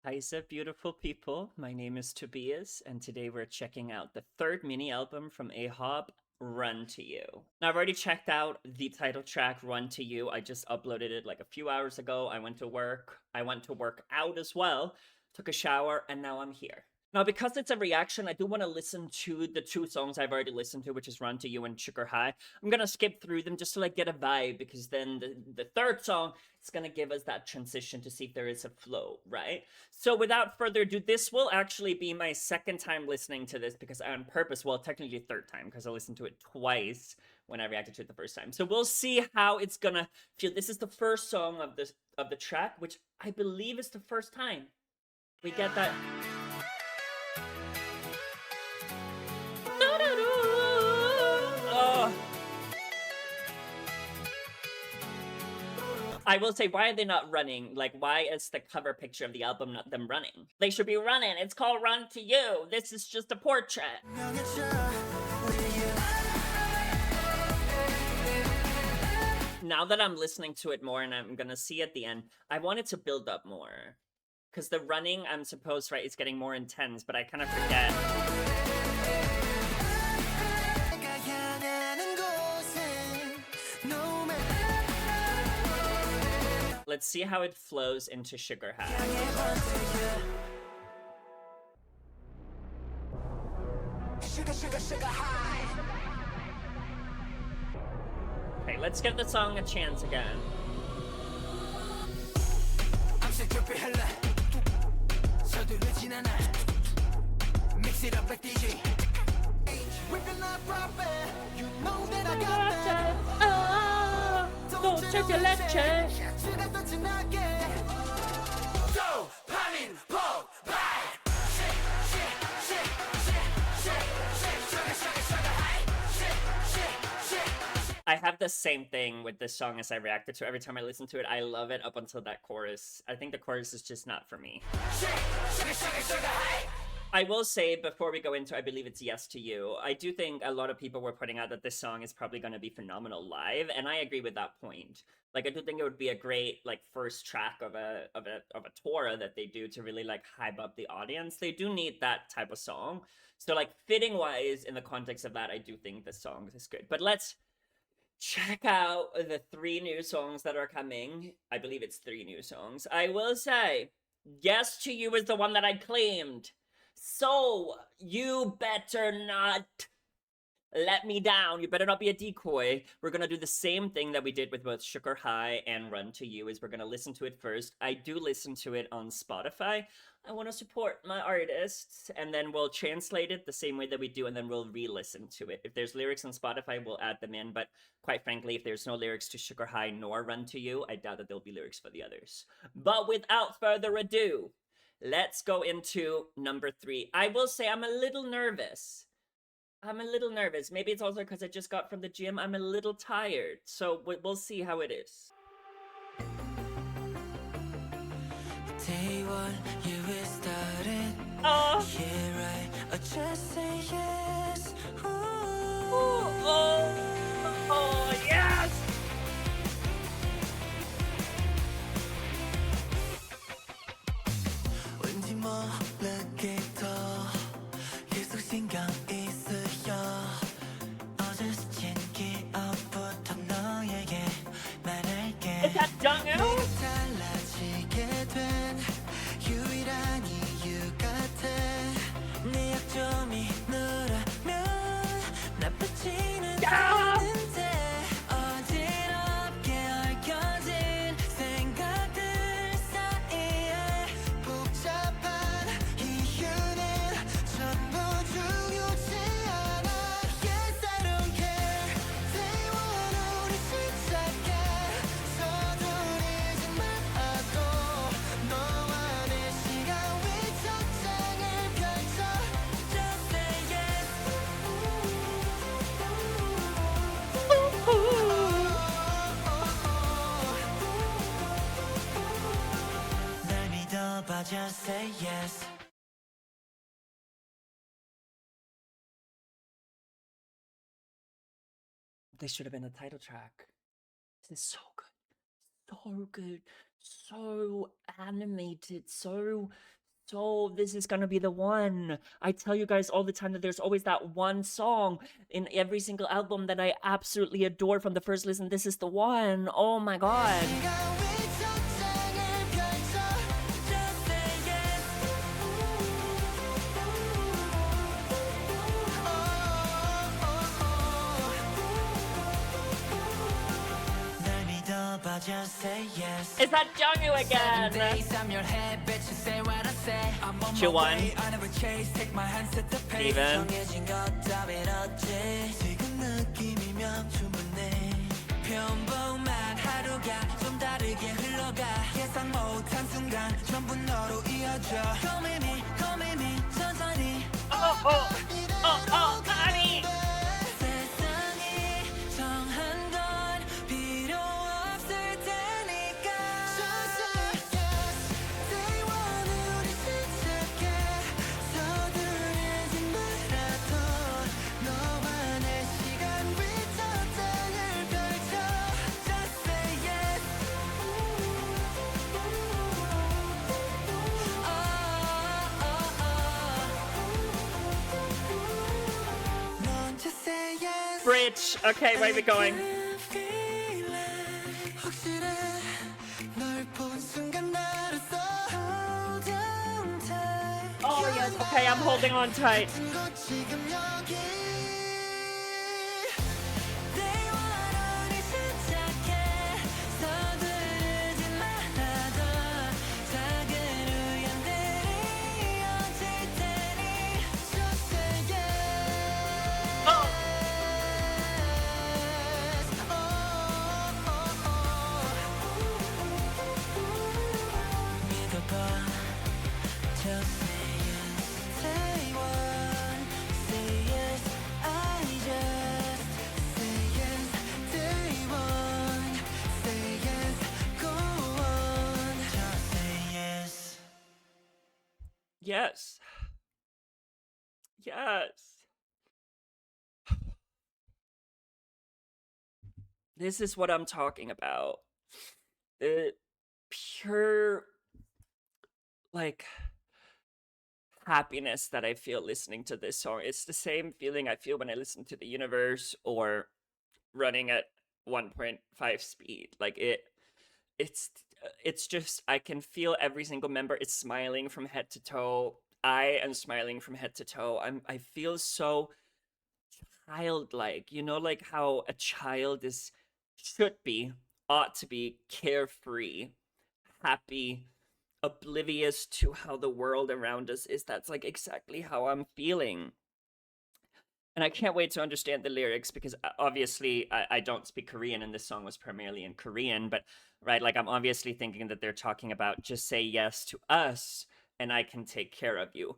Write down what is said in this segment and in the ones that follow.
Hi, beautiful people. My name is Tobias, and today we're checking out the third mini album from AHOF, Run to You. Now, I've already checked out the title track, Run to You. I just uploaded it like a few hours ago. I went to work. I went to work out as well, took a shower, and now I'm here. Now, because it's a reaction, I do want to listen to the two songs I've already listened to, which is Run to You and Sugar High. I'm gonna skip through them just to like get a vibe, because then the third song is gonna give us that transition to see if there is a flow, right? So without further ado, this will actually be my second time listening to this because I on purpose, well, technically third time because I listened to it twice when I reacted to it the first time. So we'll see how it's gonna feel. This is the first song of the track, which I believe is the first time we get that. I will say, why are they not running? Like, why is the cover picture of the album not them running? They should be running. It's called Run to You. This is just a portrait. Now that I'm listening to it more and I'm gonna see at the end, I want it to build up more. Because the running, I'm supposed, right, it's getting more intense, but I kind of forget. Let's see how it flows into Sugar High. Sugar High. Okay, let's give the song a chance again. Mix it up like DJ. Whipping that profit, you know that I got that. Don't take your lecture. Go, panin, po, bye. I have the same thing with this song as I reacted to. Every time I listen to it, I love it up until that chorus. I think the chorus is just not for me. I will say, before we go into I believe it's Yes to You, I do think a lot of people were putting out that this song is probably going to be phenomenal live, and I agree with that point. Like, I do think it would be a great, like, first track of a tour that they do to really, like, hype up the audience. They do need that type of song. So, like, fitting-wise, in the context of that, I do think the song is good. But let's check out the 3 new songs that are coming. I believe it's 3 new songs. I will say, Yes to You is the one that I claimed. So, you better not let me down. You better not be a decoy. We're gonna do the same thing that we did with both Sugar High and Run to You, is we're gonna listen to it first. I do listen to it on Spotify. I want to support my artists, and then we'll translate it the same way that we do, and then we'll re-listen to it. If there's lyrics on Spotify, we'll add them in, but quite frankly, if there's no lyrics to Sugar High nor Run to You, I doubt that there'll be lyrics for the others. But without further ado, let's go into number 3. I will say I'm a little nervous. Maybe it's also because I just got from the gym. I'm a little tired. So we'll see how it is. Day one, you started. Oh. Here I just say yes. Oh, yes! 왠지 모르게 더 계속 신경 있으여 어제 스친 기억부터 너에게 말할게. Is that Jung-woo? 달라지게 된 유일한 이유 같아. 내 약점이 너라면 나쁘지는 않은데 어지럽게 얽혀진 생각들 사이에 복잡한 이유는 전부 중요치 않아. Yes, I don't care. Day one 우리 시작해. 서두르지 말고 너와 내 시간 위 천장을 펼쳐. Just say yes. 날 믿어봐, just say yes. This should have been the title track. This is so good. So good. So animated. So so this is gonna be the one. I tell you guys all the time that there's always that one song in every single album that I absolutely adore from the first listen. This is the one. Oh my god. Is that Jungwoo again? Jiwon. Steven. Oh, honey! Bridge. Okay, where are we going? Oh yes, okay, I'm holding on tight. Yes. Yes. This is what I'm talking about. The pure, like, happiness that I feel listening to this song. It's the same feeling I feel when I listen to The Universe or running at 1.5 speed. Like, it's just, I can feel every single member is smiling from head to toe. I am smiling from head to toe. I feel so childlike, you know, like how a child ought to be carefree, happy, oblivious to how the world around us is. That's like exactly how I'm feeling. And I can't wait to understand the lyrics because obviously I don't speak Korean and this song was primarily in Korean, but right, like I'm obviously thinking that they're talking about just say yes to us and I can take care of you.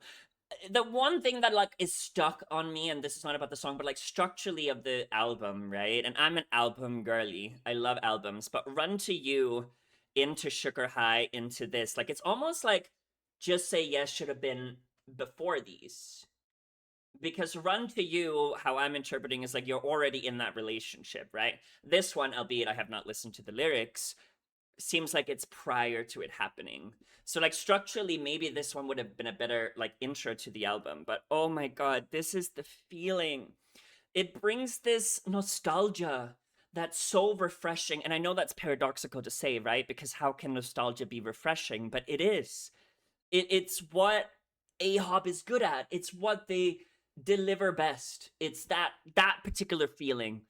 The one thing that like is stuck on me, and this is not about the song, but like structurally of the album, right? And I'm an album girly. I love albums, but Run to You into Sugar High into this, like it's almost like Just Say Yes should have been before these. Because Run to You, how I'm interpreting, is like you're already in that relationship, right? This one, albeit I have not listened to the lyrics, seems like it's prior to it happening. So like structurally, maybe this one would have been a better like intro to the album. But oh my god, this is the feeling. It brings this nostalgia that's so refreshing. And I know that's paradoxical to say, right? Because how can nostalgia be refreshing? But it is. It's what AHOF is good at. It's what they deliver best. It's that particular feeling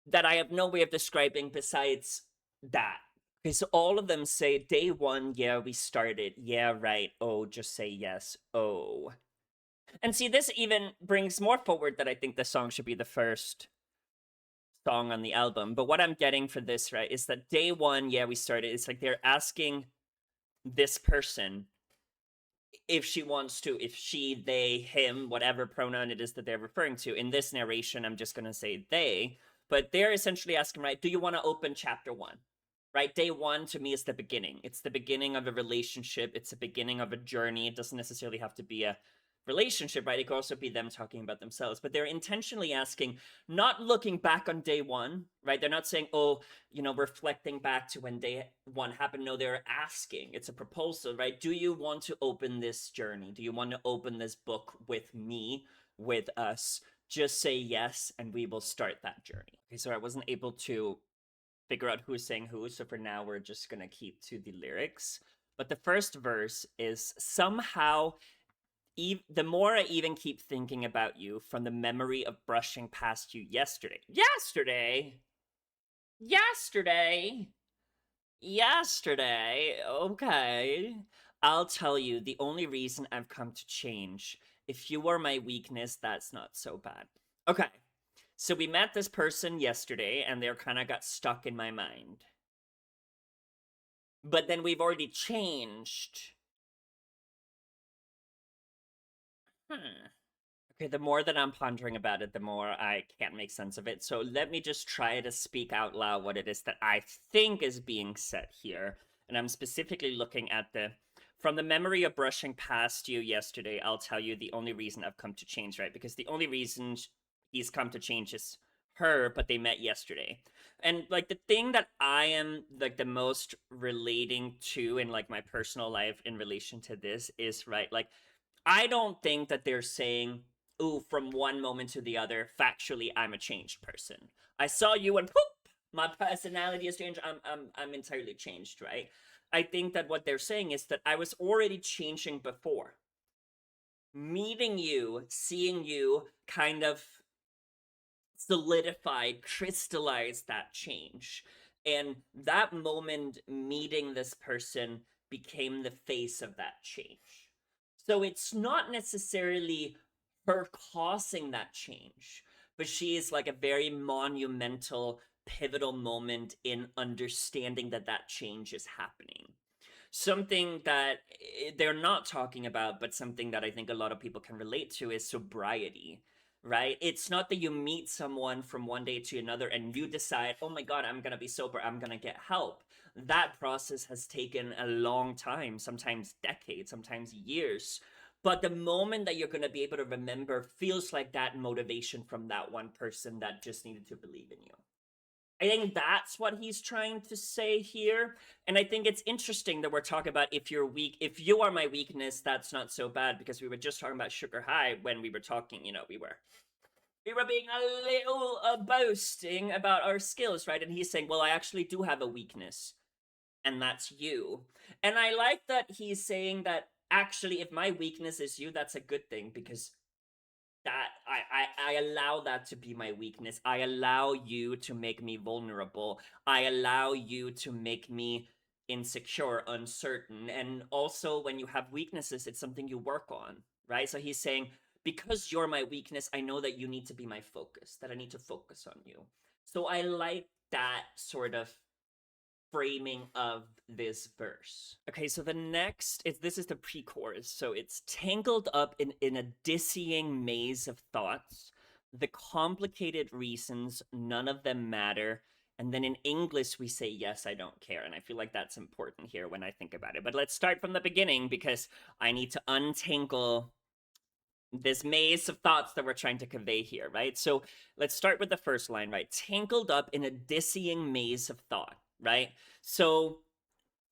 that I have no way of describing besides that. Because all of them say, day one, yeah, we started. Yeah, right. Oh, just say yes. Oh. And see, this even brings more forward that I think the song should be the first song on the album. But what I'm getting for this, right, is that day one, yeah, we started. It's like they're asking this person if she wants to, if she, they, him, whatever pronoun it is that they're referring to. In this narration, I'm just going to say they. But they're essentially asking, right, do you want to open chapter one? Right? Day one to me is the beginning. It's the beginning of a relationship. It's the beginning of a journey. It doesn't necessarily have to be a relationship, right? It could also be them talking about themselves, but they're intentionally asking, not looking back on day one, right? They're not saying, oh, reflecting back to when day one happened. No, they're asking. It's a proposal, right? Do you want to open this journey? Do you want to open this book with me, with us? Just say yes, and we will start that journey. Okay, so I wasn't able to figure out who's saying who, so for now we're just gonna keep to the lyrics. But the first verse is somehow the more I even keep thinking about you, from the memory of brushing past you yesterday. Yesterday? Yesterday? Yesterday? Okay. I'll tell you, the only reason I've come to change. If you are my weakness, that's not so bad. Okay. So we met this person yesterday, and they're kind of got stuck in my mind. But then we've already changed. Okay, the more that I'm pondering about it, the more I can't make sense of it. So let me just try to speak out loud what it is that I think is being said here. And I'm specifically looking at from the memory of brushing past you yesterday, I'll tell you the only reason I've come to change, right? Because the only reason he's come to change is her, but they met yesterday. And like the thing that I am like the most relating to in like my personal life in relation to this is, right, like I don't think that they're saying, ooh, from one moment to the other, factually, I'm a changed person. I saw you and poop, my personality has changed. I'm entirely changed, right? I think that what they're saying is that I was already changing before. Meeting you, seeing you kind of solidified, crystallized that change. And that moment meeting this person became the face of that change. So it's not necessarily her causing that change, but she is like a very monumental, pivotal moment in understanding that that change is happening. Something that they're not talking about, but something that I think a lot of people can relate to is sobriety, right? It's not that you meet someone from one day to another and you decide, oh my God, I'm going to be sober, I'm going to get help. That process has taken a long time, sometimes decades, sometimes years. But the moment that you're going to be able to remember feels like that motivation from that one person that just needed to believe in you. I think that's what he's trying to say here. And I think it's interesting that we're talking about if you're weak, if you are my weakness, that's not so bad, because we were just talking about sugar high when we were talking, we were being a little boasting about our skills, right? And he's saying, well, I actually do have a weakness, and that's you. And I like that he's saying that actually, if my weakness is you, that's a good thing, because that I allow that to be my weakness. I allow you to make me vulnerable. I allow you to make me insecure, uncertain. And also, when you have weaknesses, it's something you work on, right? So he's saying, because you're my weakness, I know that you need to be my focus, that I need to focus on you. So I like that sort of framing of this verse. Okay, so the next is this is the pre-chorus. So it's tangled up in a dizzying maze of thoughts, the complicated reasons, none of them matter. And then in English, we say, yes, I don't care. And I feel like that's important here when I think about it. But let's start from the beginning, because I need to untangle this maze of thoughts that we're trying to convey here, right? So let's start with the first line, right? Tangled up in a dizzying maze of thought, right? So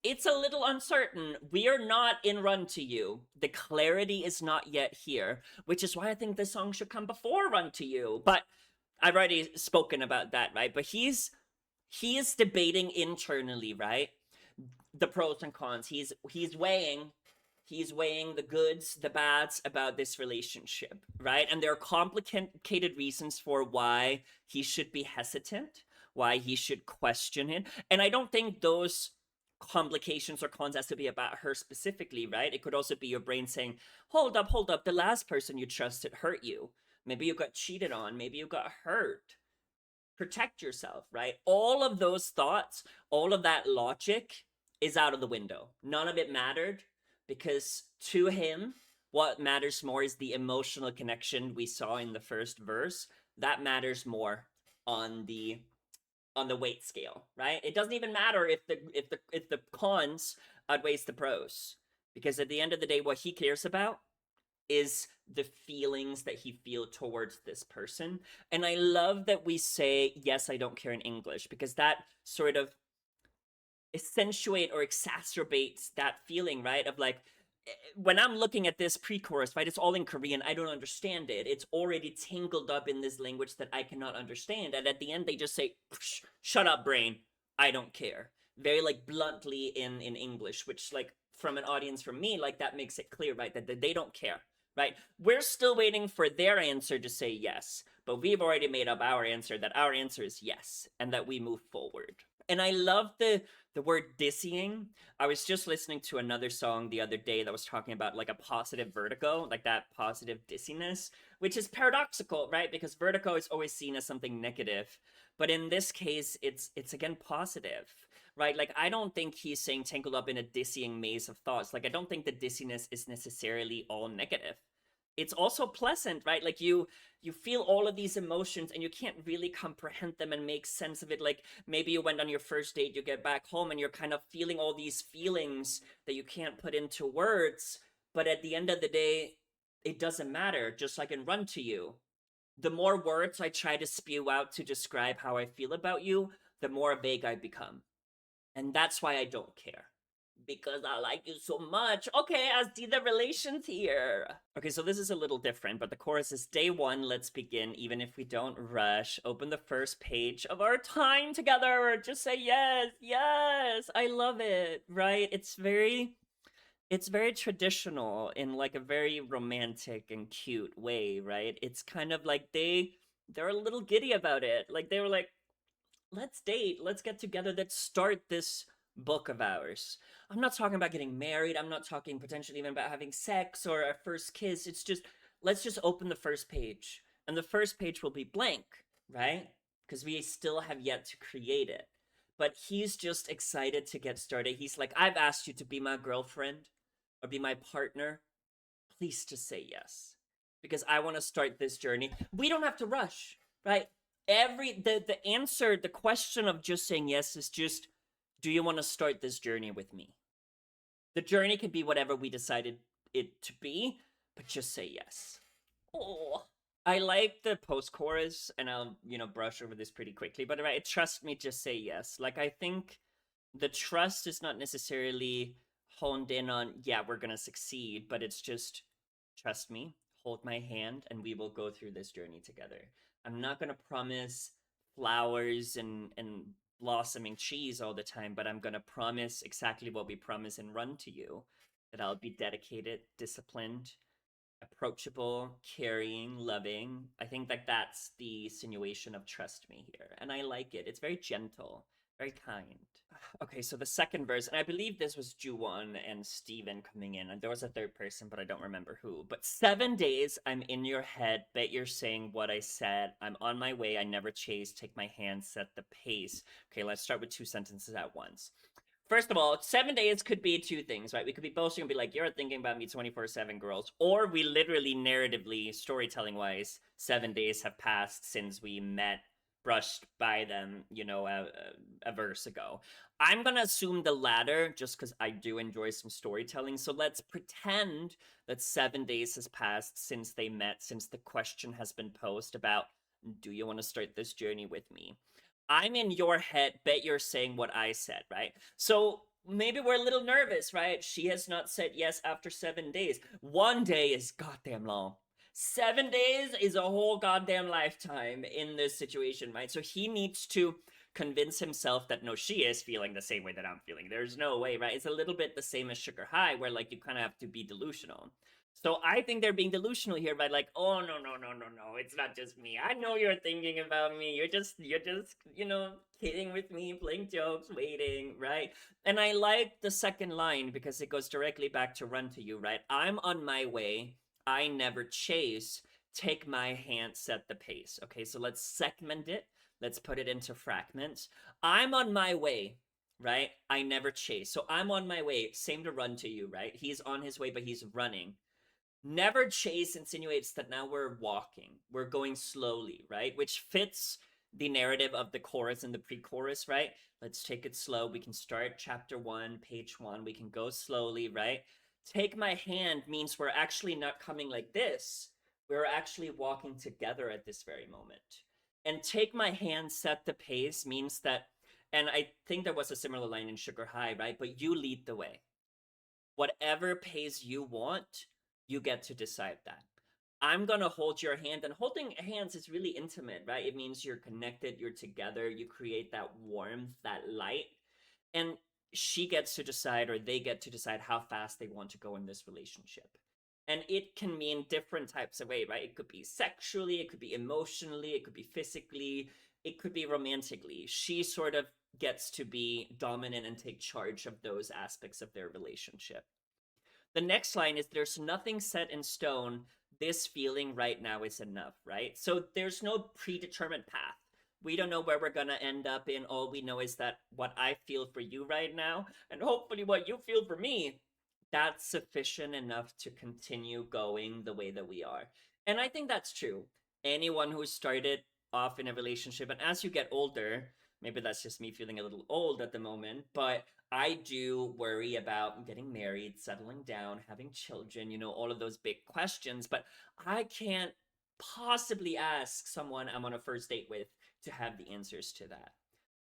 it's a little uncertain. We are not in Run to You. The clarity is not yet here, which is why I think this song should come before Run to You. But I've already spoken about that, right? But he is debating internally, right? The pros and cons. He's weighing the goods, the bads about this relationship, right? And there are complicated reasons for why he should be hesitant, why he should question it. And I don't think those complications or cons has to be about her specifically, right? It could also be your brain saying, hold up, the last person you trusted hurt you. Maybe you got cheated on, maybe you got hurt. Protect yourself, right? All of those thoughts, all of that logic is out of the window. None of it mattered, because to him, what matters more is the emotional connection we saw in the first verse. That matters more on the weight scale, right? It doesn't even matter if the cons outweighs the pros, because at the end of the day, what he cares about is the feelings that he feels towards this person. And I love that we say, yes, I don't care in English, because that sort of accentuate or exacerbates that feeling, right? Of like, when I'm looking at this pre-chorus, right, it's all in Korean. I don't understand it. It's already tangled up in this language that I cannot understand. And at the end, they just say, "Shut up, brain. I don't care." Very like bluntly in English, which like from an audience from me, like that makes it clear, right, that they don't care, right? We're still waiting for their answer to say yes, but we've already made up our answer that our answer is yes, and that we move forward. And I love the word dizzying. I was just listening to another song the other day that was talking about like a positive vertigo, like that positive dizziness, which is paradoxical, right? Because vertigo is always seen as something negative, but in this case, it's again positive, right? Like I don't think he's saying tangled up in a dizzying maze of thoughts. Like I don't think the dizziness is necessarily all negative. It's also pleasant, right? Like you feel all of these emotions and you can't really comprehend them and make sense of it. Like maybe you went on your first date, you get back home and you're kind of feeling all these feelings that you can't put into words, but at the end of the day, it doesn't matter, just like in Run to You. The more words I try to spew out to describe how I feel about you, the more vague I become. And that's why I don't care. Because I like you so much. Okay, I see the relations here. Okay, so this is a little different, but the chorus is day one, let's begin, even if we don't rush. Open the first page of our time together. Just say yes, yes. I love it, right? It's very traditional in like a very romantic and cute way, right? It's kind of like they're a little giddy about it. Like they were like, let's date, let's get together, let's start this book of ours. I'm not talking about getting married, I'm not talking potentially even about having sex or a first kiss. It's just, let's just open the first page. And the first page will be blank, right? Because we still have yet to create it. But he's just excited to get started. He's like, I've asked you to be my girlfriend or be my partner. Please just say yes. Because I want to start this journey. We don't have to rush, right? The answer, the question of just saying yes is just, do you want to start this journey with me? The journey can be whatever we decided it to be, but just say yes. Oh, I like the post chorus, and I'll brush over this pretty quickly. But right, trust me, just say yes. Like I think the trust is not necessarily honed in on, yeah, we're gonna succeed, but it's just trust me, hold my hand, and we will go through this journey together. I'm not gonna promise flowers and blossoming trees all the time, but I'm gonna promise exactly what we promise and Run to You, that I'll be dedicated, disciplined, approachable, caring, loving. I think that that's the insinuation of trust me here. And I like it. It's very gentle, very kind. Okay, so the second verse, and I believe this was Juwon and Steven coming in, and there was a third person, but I don't remember who. But 7 days, I'm in your head, bet you're saying what I said. I'm on my way, I never chase, take my hand, set the pace. Okay, let's start with two sentences at once. First of all, 7 days could be two things, right? We could be boasting and be like, you're thinking about me 24/7, girls. Or we literally, narratively, storytelling wise, 7 days have passed since we met, brushed by them, a verse ago. I'm going to assume the latter just because I do enjoy some storytelling. So let's pretend that 7 days has passed since they met, since the question has been posed about, do you want to start this journey with me? I'm in your head, bet you're saying what I said, right? So maybe we're a little nervous, right? She has not said yes after 7 days. One day is goddamn long. 7 days is a whole goddamn lifetime in this situation, right? So he needs to convince himself that no, she is feeling the same way that I'm feeling. There's no way, right? It's a little bit the same as Sugar High, where like you kind of have to be delusional. So I think they're being delusional here by like, oh no no no no no, it's not just me. I know you're thinking about me. You're just kidding with me, playing jokes, waiting, right? And I like the second line because it goes directly back to Run to You, right? I'm on my way. I never chase. Take my hand, set the pace. Okay, so let's segment it. Let's put it into fragments. I'm on my way, right? I never chase. So I'm on my way. Same to Run to You, right? He's on his way, but he's running. Never chase insinuates that now we're walking, we're going slowly, right? Which fits the narrative of the chorus and the pre-chorus, right? Let's take it slow. We can start chapter one, page one. We can go slowly, right? Take my hand means we're actually not coming like this. We're actually walking together at this very moment. And take my hand, set the pace means that, and I think there was a similar line in Sugar High, right? But you lead the way. Whatever pace you want, you get to decide that. I'm gonna hold your hand, and holding hands is really intimate, right? It means you're connected, you're together, you create that warmth, that light. And she gets to decide, or they get to decide how fast they want to go in this relationship. And it can mean different types of way, right? It could be sexually, it could be emotionally, it could be physically, it could be romantically. She sort of gets to be dominant and take charge of those aspects of their relationship. The next line is, there's nothing set in stone. This feeling right now is enough, right? So there's no predetermined path. We don't know where we're going to end up in. All we know is that what I feel for you right now, and hopefully what you feel for me, that's sufficient enough to continue going the way that we are. And I think that's true. Anyone who started off in a relationship, and as you get older, maybe that's just me feeling a little old at the moment, but I do worry about getting married, settling down, having children, all of those big questions, but I can't possibly ask someone I'm on a first date with to have the answers to that.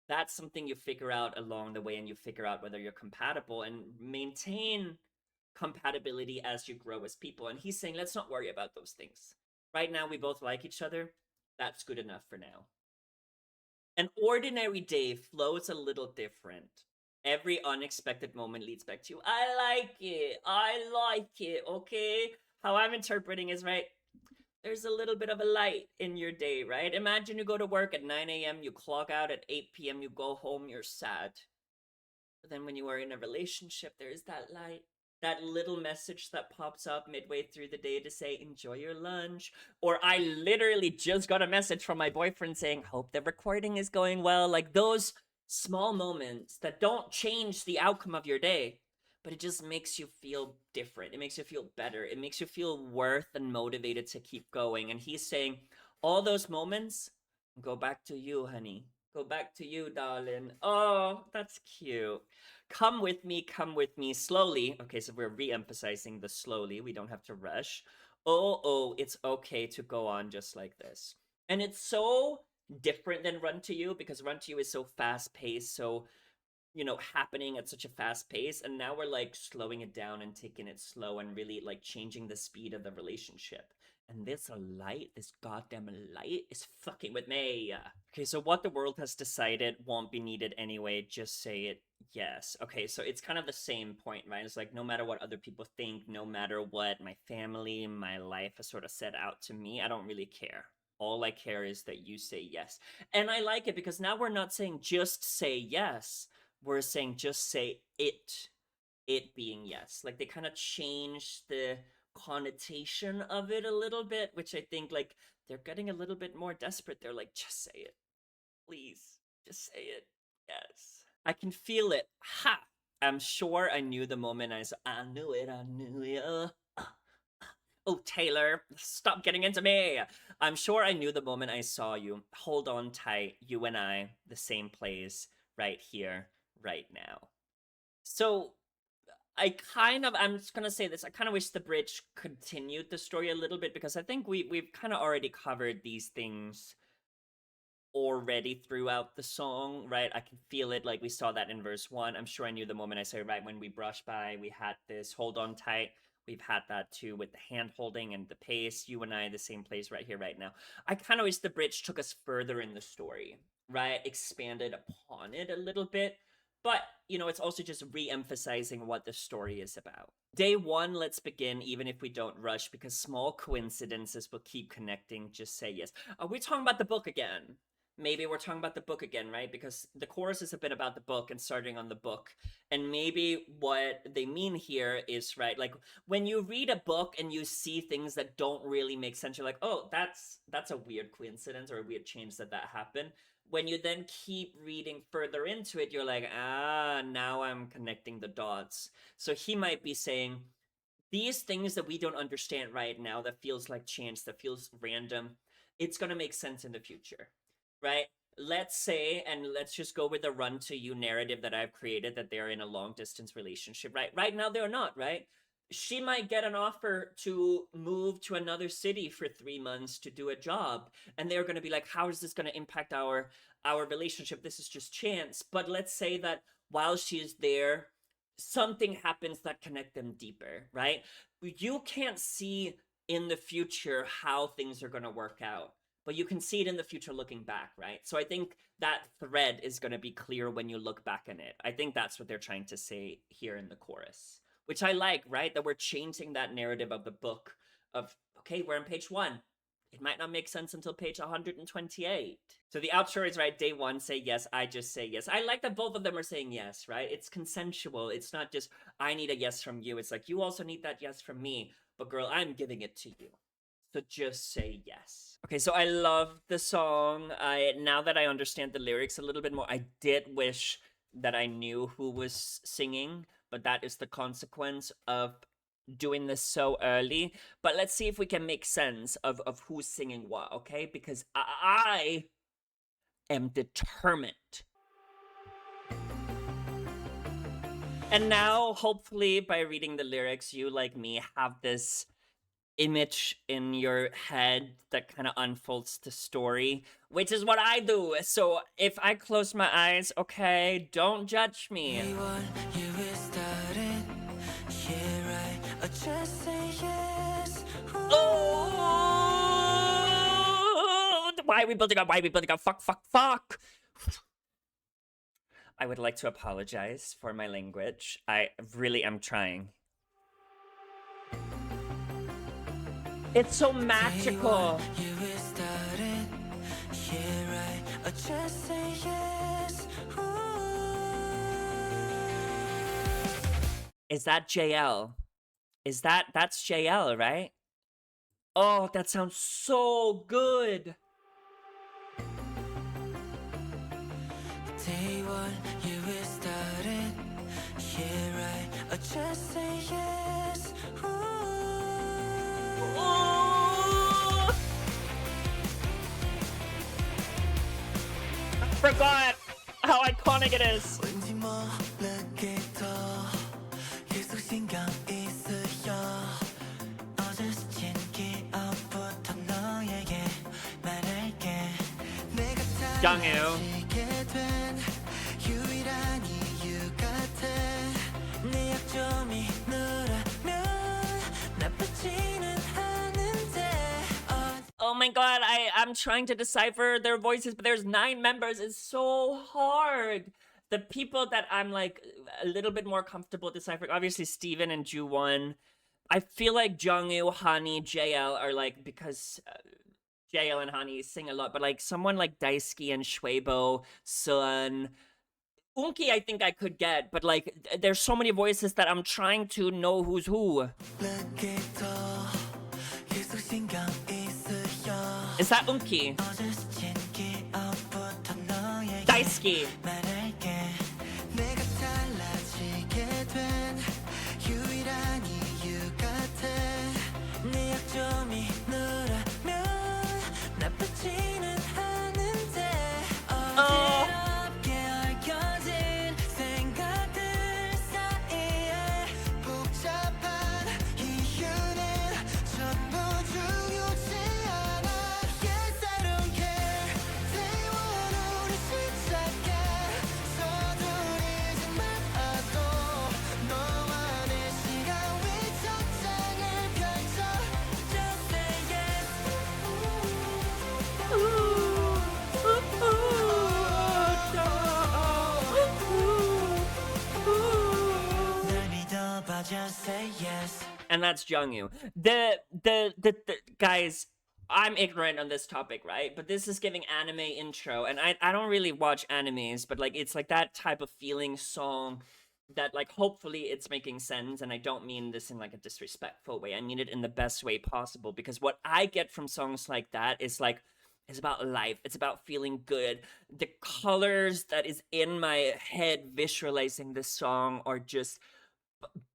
That's something you figure out along the way, and you figure out whether you're compatible and maintain compatibility as you grow as people. And he's saying, let's not worry about those things. Right now, we both like each other. That's good enough for now. An ordinary day flows a little different. Every unexpected moment leads back to, I like it. I like it. Okay. How I'm interpreting is, right, there's a little bit of a light in your day, right? Imagine you go to work at 9 a.m., you clock out at 8 p.m., you go home, you're sad. But then when you are in a relationship, there is that light, that little message that pops up midway through the day to say, enjoy your lunch. Or I literally just got a message from my boyfriend saying, hope the recording is going well. Like those small moments that don't change the outcome of your day, but it just makes you feel different. It makes you feel better. It makes you feel worth and motivated to keep going. And he's saying, all those moments, go back to you, honey. Go back to you, darling. Oh, that's cute. Come with me slowly. Okay, so we're re-emphasizing the slowly. We don't have to rush. Oh, it's okay to go on just like this. And it's so different than Run to You, because Run to You is so fast paced, so happening at such a fast pace, and now we're like slowing it down and taking it slow and really like changing the speed of the relationship. And this goddamn light is fucking with me. Okay, so what the world has decided won't be needed anyway, just say it. Yes. Okay, so it's kind of the same point, right? It's like, no matter what other people think, no matter what my family, my life has sort of set out to me, I don't really care. All I care is that you say yes. And I like it because now we're not saying just say yes, we're saying just say it being yes. Like they kind of change the connotation of it a little bit, which I think like they're getting a little bit more desperate. They're like, just say it, please, just say it. Yes, I can feel it. Ha, I'm sure I knew the moment I knew it, I knew it. Oh, Taylor, stop getting into me. I'm sure I knew the moment I saw you. Hold on tight, you and I, the same place, right here, right now. So I'm just gonna say this. I kind of wish the bridge continued the story a little bit, because I think we've kind of already covered these things already throughout the song, right? I can feel it. Like we saw that in verse one. I'm sure I knew the moment I said, right when we brushed by, we had this hold on tight. We've had that too with the hand holding and the pace. You and I, the same place right here, right now. I kind of wish the bridge took us further in the story, right? Expanded upon it a little bit. But, it's also just re emphasizing what the story is about. Day one, let's begin, even if we don't rush, because small coincidences will keep connecting. Just say yes. Are we talking about the book again? Maybe we're talking about the book again, right? Because the chorus is a bit about the book and starting on the book. And maybe what they mean here is, right, like when you read a book and you see things that don't really make sense, you're like, oh, that's a weird coincidence or a weird change that happened. When you then keep reading further into it, you're like, now I'm connecting the dots. So he might be saying, these things that we don't understand right now, that feels like chance, that feels random, it's going to make sense in the future, right? Let's say, and let's just go with the Run to You narrative that I've created, that they're in a long distance relationship, right? Right now, they're not, right? she might get an offer to move to another city for 3 months to do a job, and they're going to be like, how is this going to impact our relationship? This is just chance. But let's say that while she's there, something happens that connect them deeper, right? You can't see in the future how things are going to work out, but you can see it in the future looking back, right? So I think that thread is going to be clear when you look back on it. I think that's what they're trying to say here in the chorus, which I like, right? That we're changing that narrative of the book of, okay, we're on page 1. It might not make sense until page 128. So the outro is, right, day 1, say yes, I just say yes. I like that both of them are saying yes, right? It's consensual. It's not just, I need a yes from you. It's like, you also need that yes from me. But girl, I'm giving it to you. So just say yes. Okay, so I love the song. Now that I understand the lyrics a little bit more, I did wish that I knew who was singing, but that is the consequence of doing this so early. But let's see if we can make sense of who's singing what, okay? Because I am determined. And now, hopefully, by reading the lyrics, you, like me, have this image in your head that kind of unfolds the story, which is what I do. So if I close my eyes, okay, don't judge me. Oh, why are we building up? Why are we building up? Fuck, fuck, fuck. I would like to apologize for my language. I really am trying. It's so magical. Is that JL? That's JL, right? Oh, that sounds so good. Day 1, you will start it. Here I just say yes. I forgot how iconic it is. Jungwoo. Oh my god, I'm trying to decipher their voices, but there's 9 members. It's so hard. The people that I'm like a little bit more comfortable deciphering, obviously Steven and Ju-won. I feel like Jungwoo, Hani, JL are like, because JL and Hani sing a lot, but like someone like Daisuke and Shuebo, Sun, Unki I think I could get, but like there's so many voices that I'm trying to know who's who. Is that Unki? Daisuke. Just say yes. And that's Jungwoo. The guys, I'm ignorant on this topic, right? But this is giving anime intro, and I don't really watch animes, but like it's like that type of feeling song that like hopefully it's making sense, and I don't mean this in like a disrespectful way. I mean it in the best way possible, because what I get from songs like that is like, it's about life. It's about feeling good. The colors that is in my head visualizing this song are just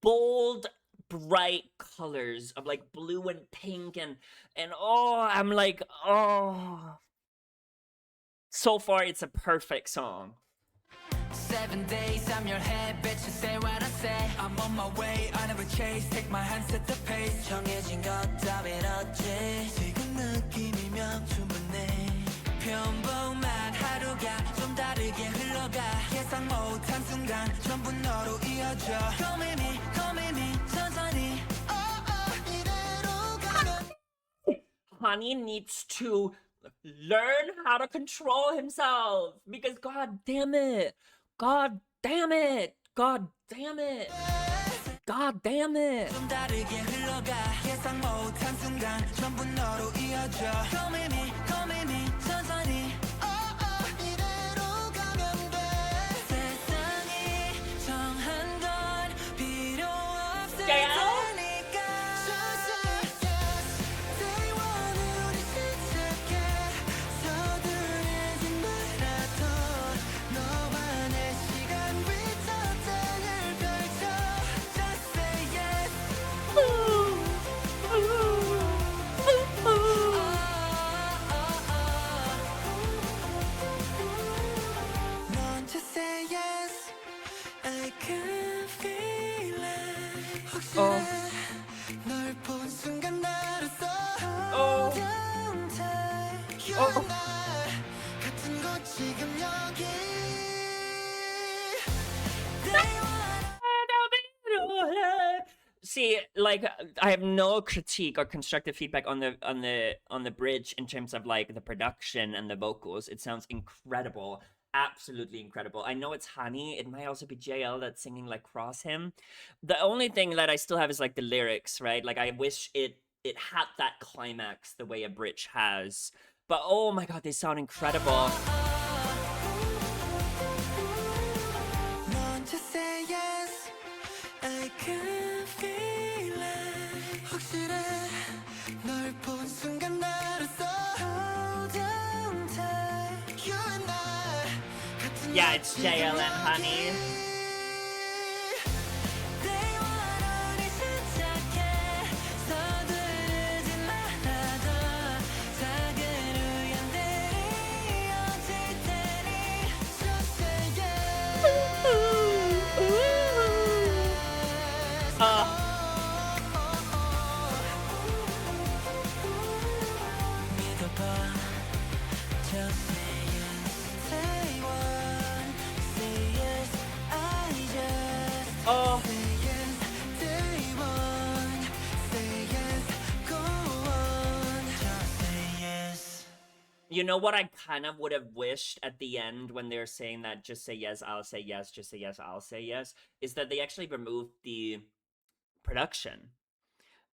bold, bright colors of like blue and pink, and oh, I'm like, oh, so far it's a perfect song. 7 days, I'm your head, bitch, you say what I say. I'm on my way, I never chase. Take my hand, set the pace. 정해진 것 따윈 없지. 지금 느낌이면 충분해. 평범한 하루가 좀 다르게 흘러가. 예상 못한 순간 전부 너로 이어져. Come with me, 천천히. 이대로 가면. Honey needs to learn how to control himself because god damn it. God damn it. God damn it. God damn it. 좀 다르게 흘러가. 예상 못한 순간 전부 너로 이어져. Come with me, 천천히. 이대로 가면 돼. 세상이 정한 건 필요 없을 테니까. Just say yes. Day one 우리 시작해. 서두르지 말아도 너와 내 시간 위쳐 땅을 펼쳐. Just say yes. 넌 just say yes. I can feel it. 확실해. 널 본 순간 알았어. Hold on tight. You and I 같은 곳 지금 여기. Day one. See, like, I have no critique or constructive feedback on the bridge in terms of like the production and the vocals. It sounds incredible, absolutely incredible. I know it's Honey. It might also be JL that's singing like cross him. The only thing that I still have is like the lyrics, right? Like I wish it had that climax the way a bridge has. But oh my god, they sound incredible. 넌 just say yes. I can feel it. 확실해. 널 본 순간 알았어. Hold on tight. You and I 같은 Yeah, it's JL and Honey. Day one 우리 시작해. 서두르지 말아도 작은 우연들이 이어질 테니. Just say yes. 믿어봐. Just say yes. Day one. Say yes. I just say yes. Day one. Say yes. Go on. Just say yes. You know what I kind of would have wished at the end when they're saying that just say yes, I'll say yes, just say yes, I'll say yes, is that they actually removed the production.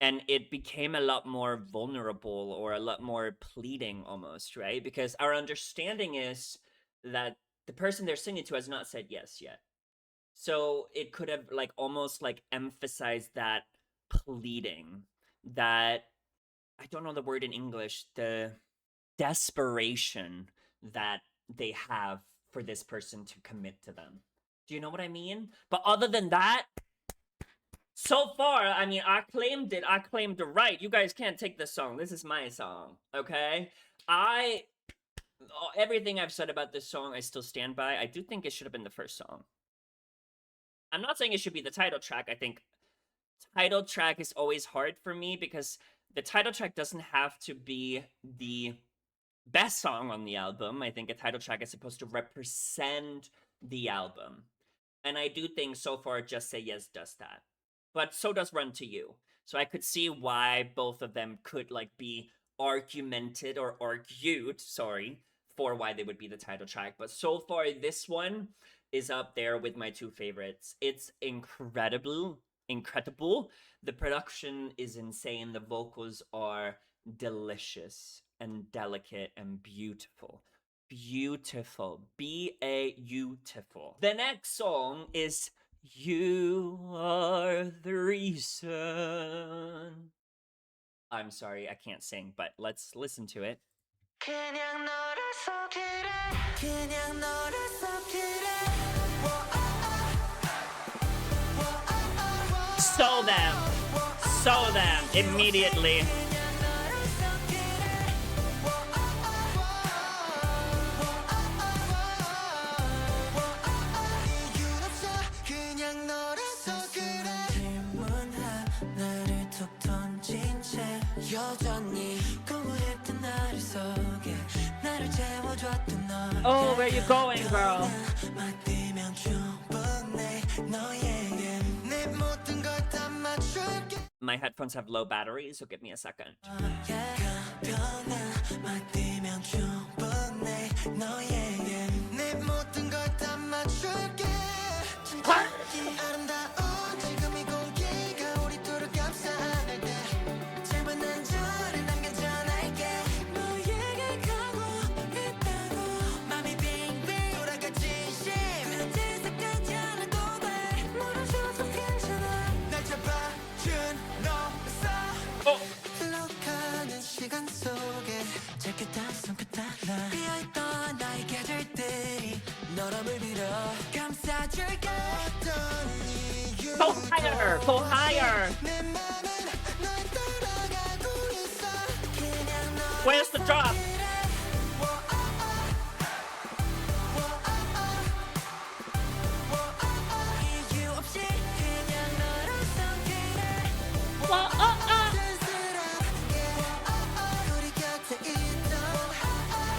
And it became a lot more vulnerable or a lot more pleading almost, right? Because our understanding is that the person they're singing to has not said yes yet. So it could have like almost like emphasized that pleading, that, I don't know the word in English, the desperation that they have for this person to commit to them. Do you know what I mean? But other than that, so far, I mean, I claimed it. I claimed the right. You guys can't take this song. This is my song, okay? Everything I've said about this song, I still stand by. I do think it should have been the first song. I'm not saying it should be the title track. I think title track is always hard for me because the title track doesn't have to be the best song on the album. I think a title track is supposed to represent the album. And I do think so far Just Say Yes does that. But so does Run to You. So I could see why both of them could like be argued, for why they would be the title track. But so far this one is up there with my two favorites. It's incredible. The production is insane. The vocals are delicious and delicate and beautiful. Beautiful. B-A-beautiful. The next song is You Are the Reason. I'm sorry, I can't sing, but let's listen to it. 그냥 너라서 그래. 그냥 너라서 그래. So them, immediately. 여전히 공허했던 나를 속에 나를 채워줬던 너. Oh, where you going, girl? 맞으면 충분해 너에게 내 모든 걸 다 맞출게. My headphones have low batteries, so give me a second. 맞으면 충분해 너에게 내 모든 걸 다 맞출게. 아름다운 지금 이 공기가 우리 둘을 감싸 안을 때 짧은 한 줄을 남겨 전할게. 너에게 가고 있다고 맘이 빙빙 돌아가 진심. 그런지 생각하지 않아도 돼. 물어줘도 괜찮아. 날 잡아준 너였어. 흘러가는 시간 속에 짧게 다 손끝 하나 비어있던 나의 계절들이 너람을 빌어 감싸줄게. 어떤 이유 Go higher, go higher. 내 맘은 널 따라가고 있어. 그냥 너 Where's the drop? 이유 없이 그냥 너로서 그래. 우리 곁에 있어.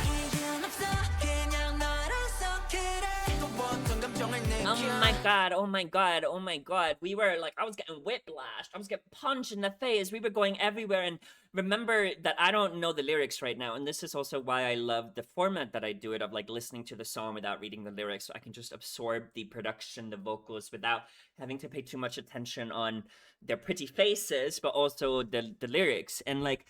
이유는 없어 그냥 너로서 그래. 또 어떤 감정을 느껴. Oh my god, oh my god, oh my god. We were like, I was getting whiplashed. I was getting punched in the face. We were going everywhere. And remember that I don't know the lyrics right now. And this is also why I love the format that I do it, of like listening to the song without reading the lyrics. So I can just absorb the production, the vocals, without having to pay too much attention on their pretty faces, but also the lyrics. And like,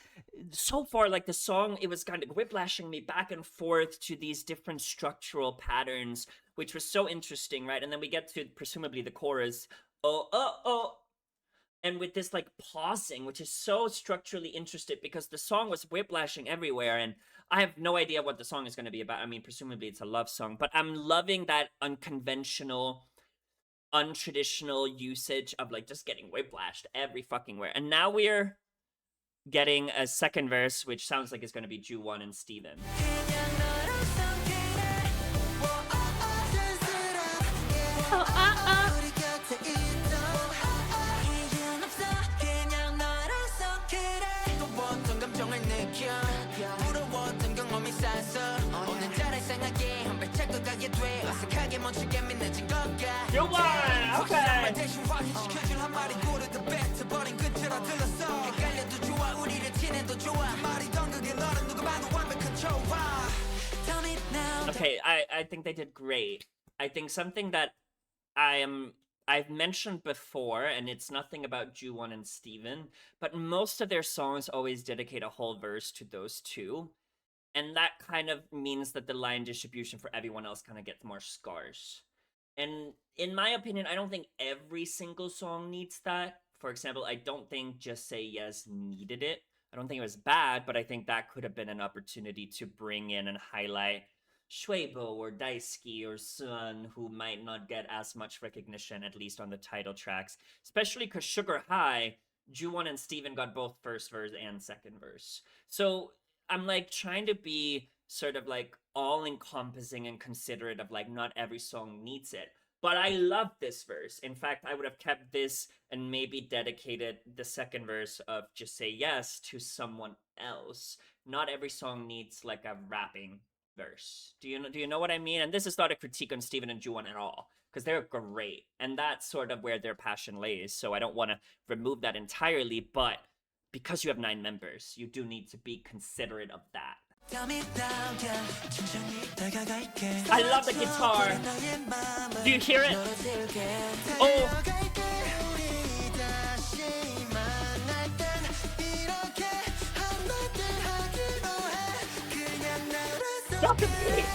so far, like the song, it was kind of whiplashing me back and forth to these different structural patterns, which was so interesting, right? And then we get to presumably the chorus, oh, oh, oh. And with this like pausing, which is so structurally interesting because the song was whiplashing everywhere. And I have no idea what the song is going to be about. I mean, presumably it's a love song, but I'm loving that unconventional, untraditional usage of like just getting whiplashed every fucking where. And now we're getting a second verse, which sounds like it's going to be Ju-won and Steven. Ju-won! Okay! Okay, I think they did great. I think something that I've mentioned before, and it's nothing about Ju-won and Steven, but most of their songs always dedicate a whole verse to those two. And that kind of means that the line distribution for everyone else kind of gets more scarce. And in my opinion, I don't think every single song needs that. For example, I don't think Just Say Yes needed it. I don't think it was bad, but I think that could have been an opportunity to bring in and highlight Shuebo or Daisuke or Sun, who might not get as much recognition, at least on the title tracks. Especially because Sugar High, Ju-won and Steven got both first verse and second verse. So I'm like trying to be sort of like all-encompassing and considerate of like not every song needs it. But I love this verse. In fact, I would have kept this and maybe dedicated the second verse of Just Say Yes to someone else. Not every song needs like a rapping verse. Do you know what I mean? And this is not a critique on Steven and Ju-won at all, because they're great. And that's sort of where their passion lays. So I don't want to remove that entirely, but because you have 9 members, you do need to be considerate of that. I love the guitar. Do you hear it? Oh. Stop the beat.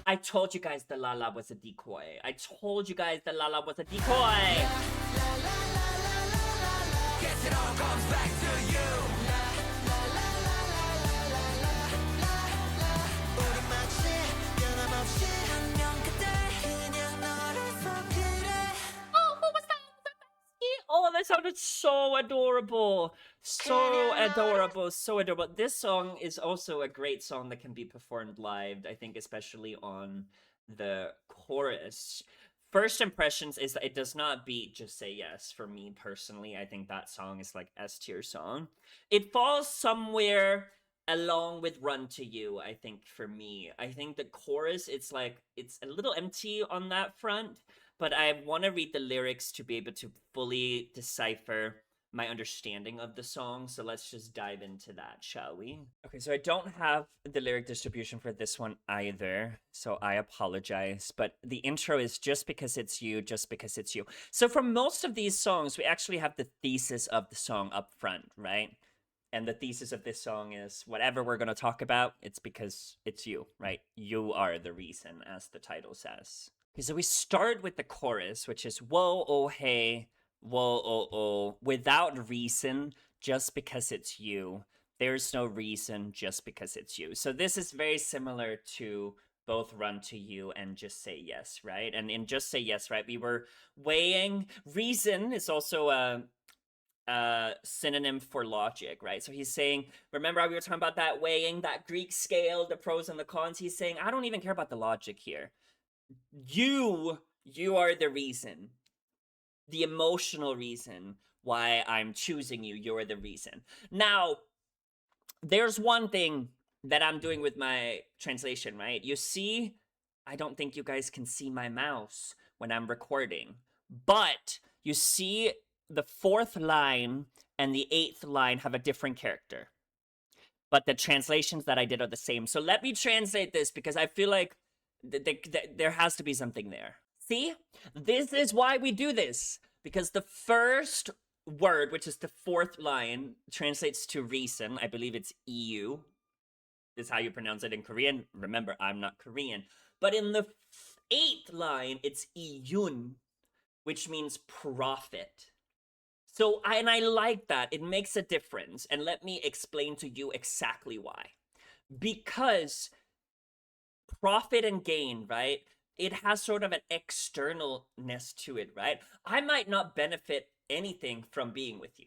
I told you guys the Lala was a decoy. I told you guys the Lala was a decoy. Guess it all comes back to you. 우리 마치 변함없이 한명 그대 그냥 너라서 그래. Oh, what was that? Oh, that sounded so adorable. So adorable. So adorable. This song is also a great song that can be performed live, I think, especially on the chorus. First impressions is that it does not beat Just Say Yes for me personally. I think that song is like S tier song. It falls somewhere along with Run to You, I think, for me. I think the chorus, it's like, it's a little empty on that front, but I want to read the lyrics to be able to fully decipher my understanding of the song. So let's just dive into that, shall we? Okay, so I don't have the lyric distribution for this one either, so I apologize. But the intro is Just Because It's You, Just Because It's You. So for most of these songs, we actually have the thesis of the song up front, right? And the thesis of this song is whatever we're going to talk about, it's because it's you, right? You are the reason, as the title says. Okay, so we start with the chorus, which is whoa, oh, hey, whoa, oh, oh, without reason, just because it's you. There's no reason, just because it's you. So this is very similar to both Run to You and Just Say Yes, right? And in Just Say Yes, right, we were weighing. Reason is also a synonym for logic, right? So he's saying, remember how we were talking about that weighing, that Greek scale, the pros and the cons? He's saying, I don't even care about the logic here. You are the reason, the emotional reason why I'm choosing you. You're the reason. Now, there's one thing that I'm doing with my translation, right? You see, I don't think you guys can see my mouse when I'm recording, but you see the 4th line and the 8th line have a different character, but the translations that I did are the same. So let me translate this because I feel like there has to be something there. See, this is why we do this, because the first word, which is the 4th line, translates to reason. I believe it's EU. Is how you pronounce it in Korean. Remember, I'm not Korean. But in the 8th line, it's iyun, which means profit. So, and I like that. It makes a difference. And let me explain to you exactly why. Because profit and gain, right? It has sort of an externalness to it, right? I might not benefit anything from being with you,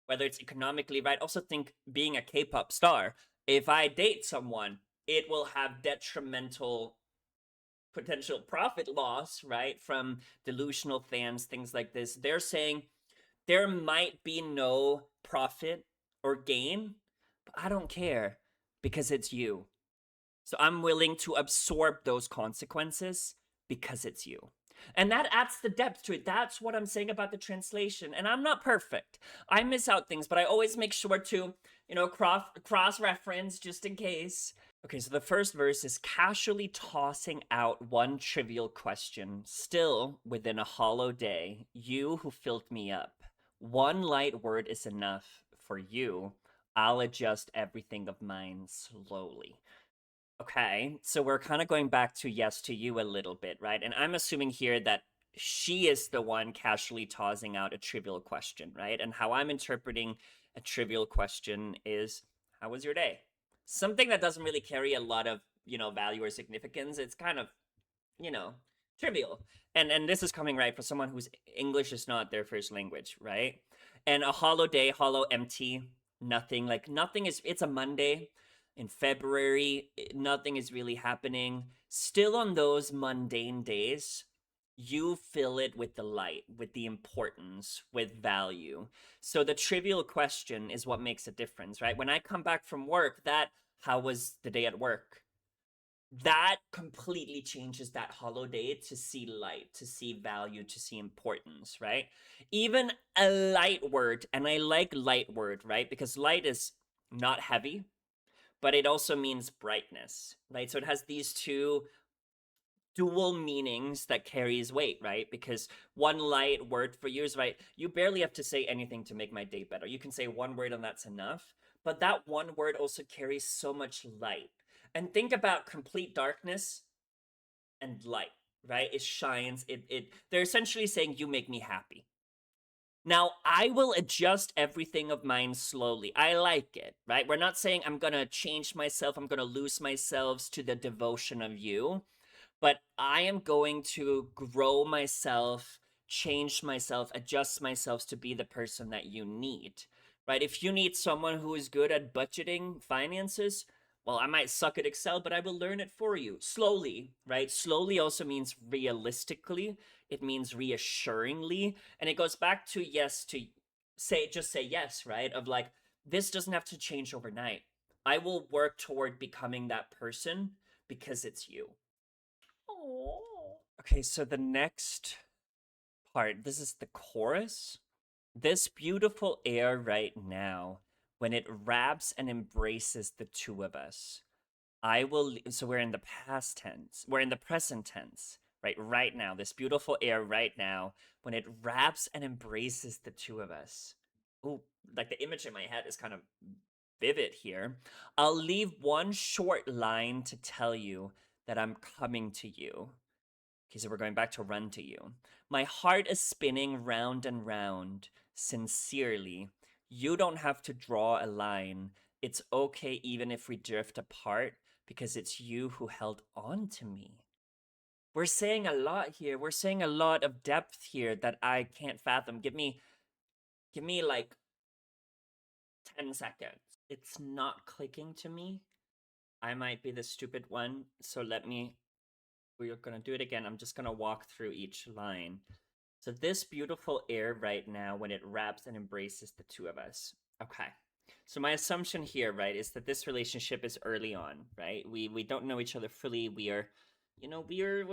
whether it's economically, right? Also think being a K-pop star, if I date someone, it will have detrimental potential profit loss, right? From delusional fans, things like this. They're saying there might be no profit or gain, but I don't care because it's you. So I'm willing to absorb those consequences because it's you. And that adds the depth to it. That's what I'm saying about the translation. And I'm not perfect. I miss out things, but I always make sure to, cross-reference just in case. Okay, so the first verse is casually tossing out one trivial question, still within a hollow day, you who filled me up. One light word is enough for you. I'll adjust everything of mine slowly. Okay, so we're kind of going back to Yes to You a little bit, right? And I'm assuming here that she is the one casually tossing out a trivial question, right? And how I'm interpreting a trivial question is, how was your day? Something that doesn't really carry a lot of, value or significance. It's kind of, trivial. And this is coming, right, for someone whose English is not their first language, right? And a hollow day, hollow, empty, nothing. Like, nothing is, it's a Monday. In February, nothing is really happening. Still on those mundane days, you fill it with the light, with the importance, with value. So the trivial question is what makes a difference, right? When I come back from work, how was the day at work? That completely changes that hollow day to see light, to see value, to see importance, right? Even a light word, and I like light word, right? Because light is not heavy, but it also means brightness, right? So it has these two dual meanings that carries weight, right? Because one light word for you is, right, you barely have to say anything to make my day better. You can say one word and that's enough, but that one word also carries so much light. And think about complete darkness. and light, right? It shines. They're essentially saying you make me happy. Now, I will adjust everything of mine slowly. I like it, right? We're not saying I'm going to change myself, I'm going to lose myself to the devotion of you, but I am going to grow myself, change myself, adjust myself to be the person that you need, right? If you need someone who is good at budgeting finances, well, I might suck at Excel, but I will learn it for you slowly, right? Slowly also means realistically, it means reassuringly, and it goes back to yes, to just say yes, right? Of like, this doesn't have to change overnight. I will work toward becoming that person because it's you. Oh. Okay, so the next part, this is the chorus. This beautiful air right now, when it wraps and embraces the two of us, I will. So we're in the past tense. We're in the present tense, right? Right now, this beautiful air right now, when it wraps and embraces the two of us. Ooh, like the image in my head is kind of vivid here. I'll leave one short line to tell you that I'm coming to you. Okay, so we're going back to run to you. My heart is spinning round and round, sincerely. You don't have to draw a line. It's okay even if we drift apart because it's you who held on to me. We're saying a lot here. We're saying a lot of depth here that I can't fathom. Give me like 10 seconds. It's not clicking to me. I might be the stupid one, so we're gonna do it again. I'm just gonna walk through each line. So this beautiful air right now, when it wraps and embraces the two of us. Okay. So my assumption here, right, is that this relationship is early on, right? We don't know each other fully. We're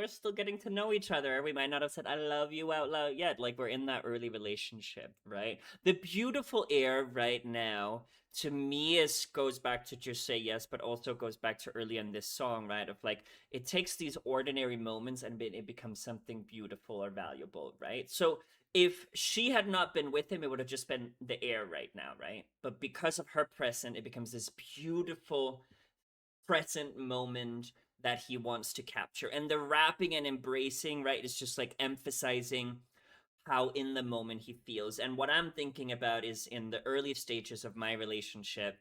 still getting to know each other. We might not have said I love you out loud yet. Like we're in that early relationship, right? The beautiful air right now to me is goes back to just say yes, but also goes back to early in this song, right? Of like it takes these ordinary moments and it becomes something beautiful or valuable, right? So if she had not been with him, it would have just been the air right now, right? But because of her presence, it becomes this beautiful present moment that he wants to capture. And the wrapping and embracing, right, is just like emphasizing how in the moment he feels. And what I'm thinking about is in the early stages of my relationship,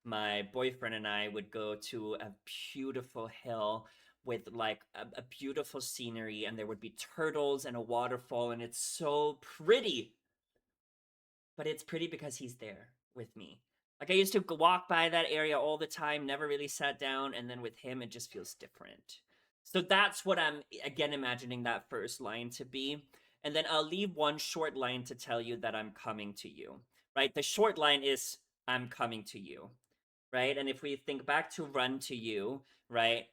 my boyfriend and I would go to a beautiful hill with like a beautiful scenery, and there would be turtles and a waterfall, and it's so pretty. But it's pretty because he's there with me. Like I used to walk by that area all the time, never really sat down, and then with him, it just feels different. So that's what I'm again imagining that first line to be. And then I'll leave one short line to tell you that I'm coming to you, right? The short line is I'm coming to you, right? And if we think back to run to you, right?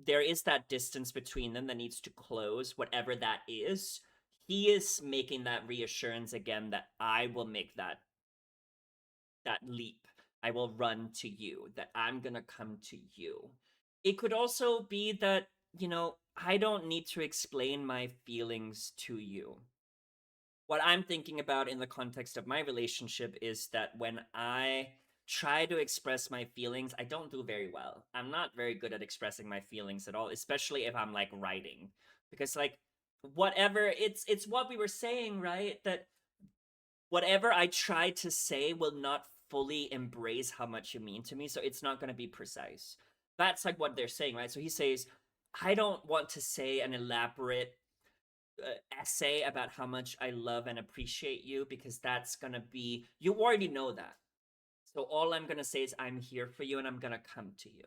There is that distance between them that needs to close, whatever that is. He is making that reassurance again that I will make that leap. I will run to you, that I'm going to come to you. It could also be that, I don't need to explain my feelings to you. What I'm thinking about in the context of my relationship is that when I try to express my feelings, I don't do very well. I'm not very good at expressing my feelings at all, especially if I'm like writing. Because like whatever it's what we were saying, right? That whatever I try to say will not fully embrace how much you mean to me, so it's not going to be precise. That's like what they're saying, right? So he says, I don't want to say an elaborate essay about how much I love and appreciate you because that's going to be, you already know that. So all I'm going to say is, I'm here for you and I'm going to come to you.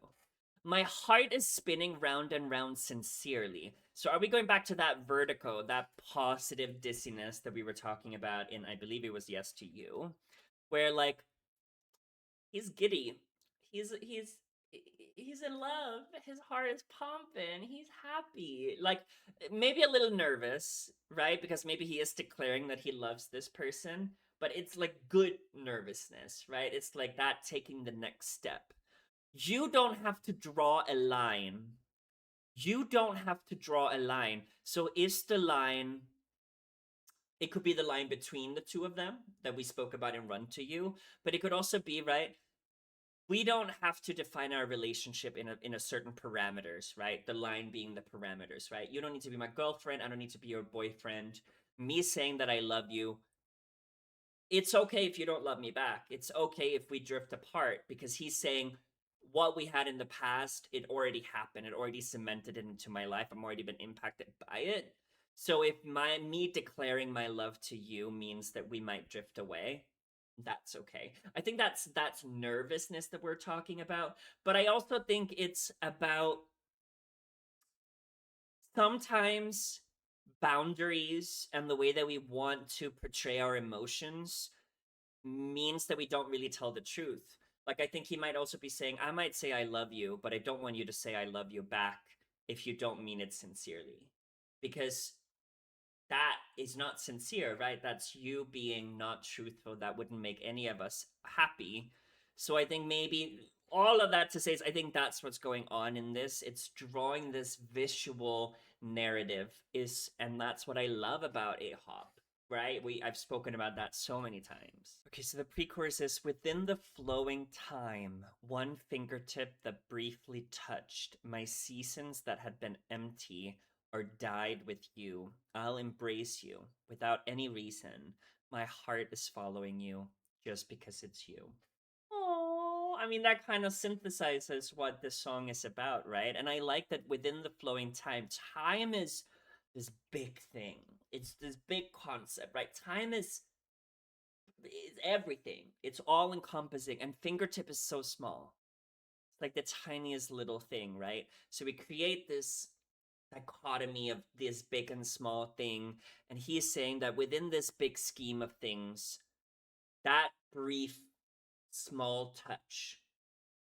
My heart is spinning round and round sincerely. So are we going back to that vertigo, that positive dizziness that we were talking about in, I believe it was Yes to You, where like he's giddy, he's he's in love, his heart is pumping, he's happy, like maybe a little nervous, right? Because maybe he is declaring that he loves this person, but it's like good nervousness, right? It's like that taking the next step. You don't have to draw a line. You don't have to draw a line. So is the line, it could be the line between the two of them that we spoke about in Run to You, but it could also be, right, we don't have to define our relationship in a certain parameters, right? The line being the parameters, right? You don't need to be my girlfriend. I don't need to be your boyfriend. Me saying that I love you, it's okay if you don't love me back. It's okay if we drift apart because he's saying what we had in the past, it already happened. It already cemented it into my life. I'm already been impacted by it. So if me declaring my love to you means that we might drift away, that's okay. I think that's nervousness that we're talking about, but I also think it's about sometimes boundaries and the way that we want to portray our emotions means that we don't really tell the truth. Like, I think he might also be saying, I might say I love you, but I don't want you to say I love you back if you don't mean it sincerely. Because that is not sincere, right? That's you being not truthful. That wouldn't make any of us happy. So I think maybe all of that to say is I think that's what's going on in this. It's drawing this visual narrative is and that's what I love about AHOP, right? I've spoken about that so many times. Okay, so the pre-chorus is within the flowing time, one fingertip that briefly touched my seasons that had been empty or died with you. I'll embrace you without any reason. My heart is following you just because it's you. Oh, I mean, that kind of synthesizes what this song is about, right? And I like that within the flowing time, time is this big thing. It's this big concept, right? Time is everything. It's all encompassing, and fingertip is so small. It's like the tiniest little thing, right? So we create this dichotomy of this big and small thing, and he's saying that within this big scheme of things, that brief small touch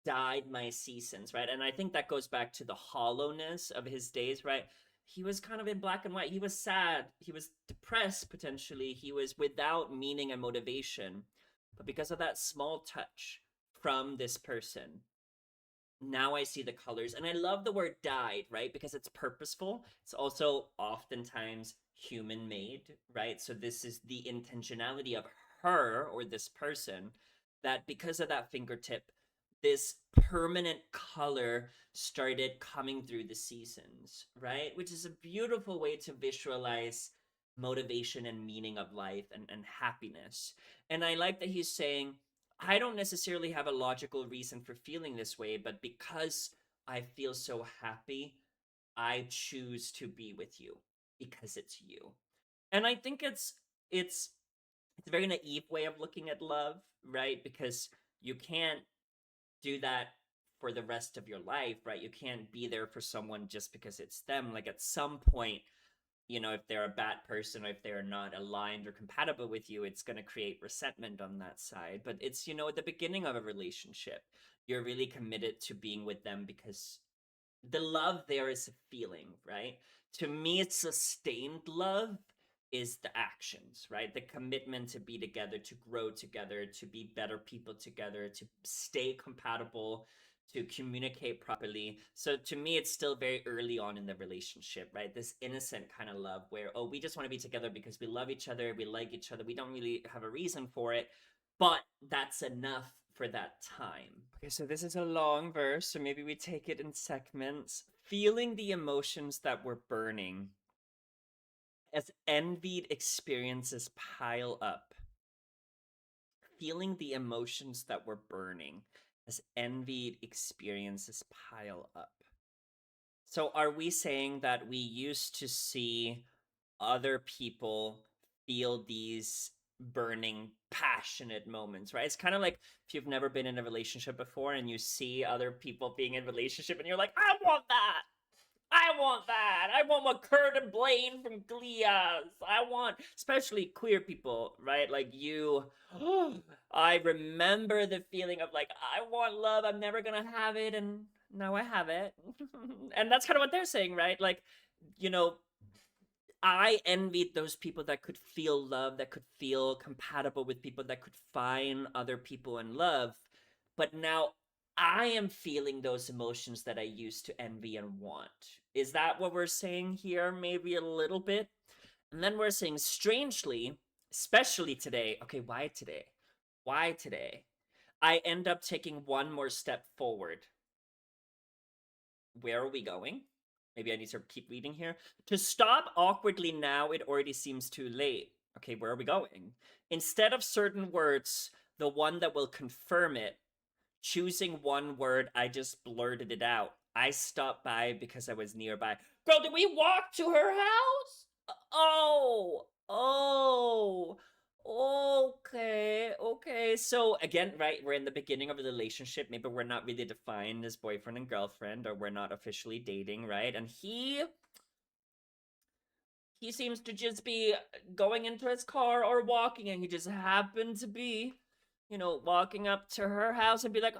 dyed my seasons, right? And I think that goes back to the hollowness of his days, right? He was kind of in black and white. He was sad. He was depressed, potentially. He was without meaning and motivation. But because of that small touch from this person, now I see the colors. And I love the word dyed, right? Because it's purposeful. It's also oftentimes human made, right? So this is the intentionality of her or this person that because of that fingertip, this permanent color started coming through the seasons, right? Which is a beautiful way to visualize motivation and meaning of life and happiness. And I like that he's saying, I don't necessarily have a logical reason for feeling this way, but because I feel so happy, I choose to be with you because it's you. And I think it's it's a very naive way of looking at love, right? Because you can't do that for the rest of your life, right? You can't be there for someone just because it's them. Like at some point, if they're a bad person or if they're not aligned or compatible with you, it's going to create resentment on that side. But it's, at the beginning of a relationship, you're really committed to being with them because the love there is a feeling, right? To me, it's sustained love is the actions, right? The commitment to be together, to grow together, to be better people together, to stay compatible, to communicate properly. So to me, it's still very early on in the relationship, right? This innocent kind of love where, oh, we just want to be together because we love each other, we like each other, we don't really have a reason for it, but that's enough for that time. Okay, so this is a long verse, so maybe we take it in segments. Feeling the emotions that were burning as envied experiences pile up. Feeling the emotions that were burning as envied experiences pile up. So, are we saying that we used to see other people feel these burning, passionate moments, right? It's kind of like if you've never been in a relationship before and you see other people being in a relationship and you're like, I want that. I want that. I want what Kurt and Blaine from Glee has. I want, especially queer people, right? Like you. I remember the feeling of like, I want love. I'm never going to have it. And now I have it. And that's kind of what they're saying, right? Like, you know, I envied those people that could feel love, that could feel compatible with people, that could find other people in love. But now I am feeling those emotions that I used to envy and want. Is that what we're saying here? Maybe a little bit. And then we're saying, strangely, especially today. Okay, why today? Why today? I end up taking one more step forward. Where are we going? Maybe I need to keep reading here. To stop awkwardly now, it already seems too late. Okay, where are we going? Instead of certain words, the one that will confirm it, choosing one word, I just blurted it out. I stopped by because I was nearby. Girl, did we walk to her house? Oh, okay. So again, right, we're in the beginning of a relationship. Maybe we're not really defined as boyfriend and girlfriend, or we're not officially dating, right? And he seems to just be going into his car or walking, and he just happened to be, walking up to her house and be like,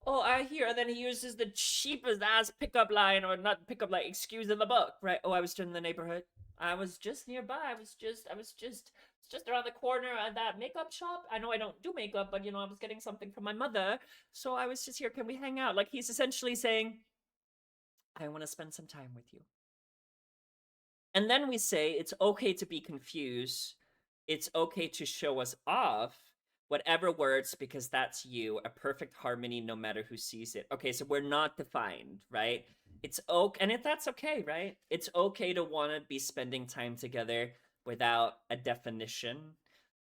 oh, I hear. And then he uses the cheapest ass pickup line, or not pickup line, excuse in the book, right? Oh, I was just in the neighborhood. I was just nearby. I was just around the corner at that makeup shop. I know I don't do makeup, but I was getting something from my mother, so I was just here. Can we hang out? Like, he's essentially saying, I want to spend some time with you. And then we say it's okay to be confused. It's okay to show us off. Whatever words, because that's you. A perfect harmony no matter who sees it. Okay, so we're not defined, right? It's okay, and that's okay, right? It's okay to want to be spending time together without a definition,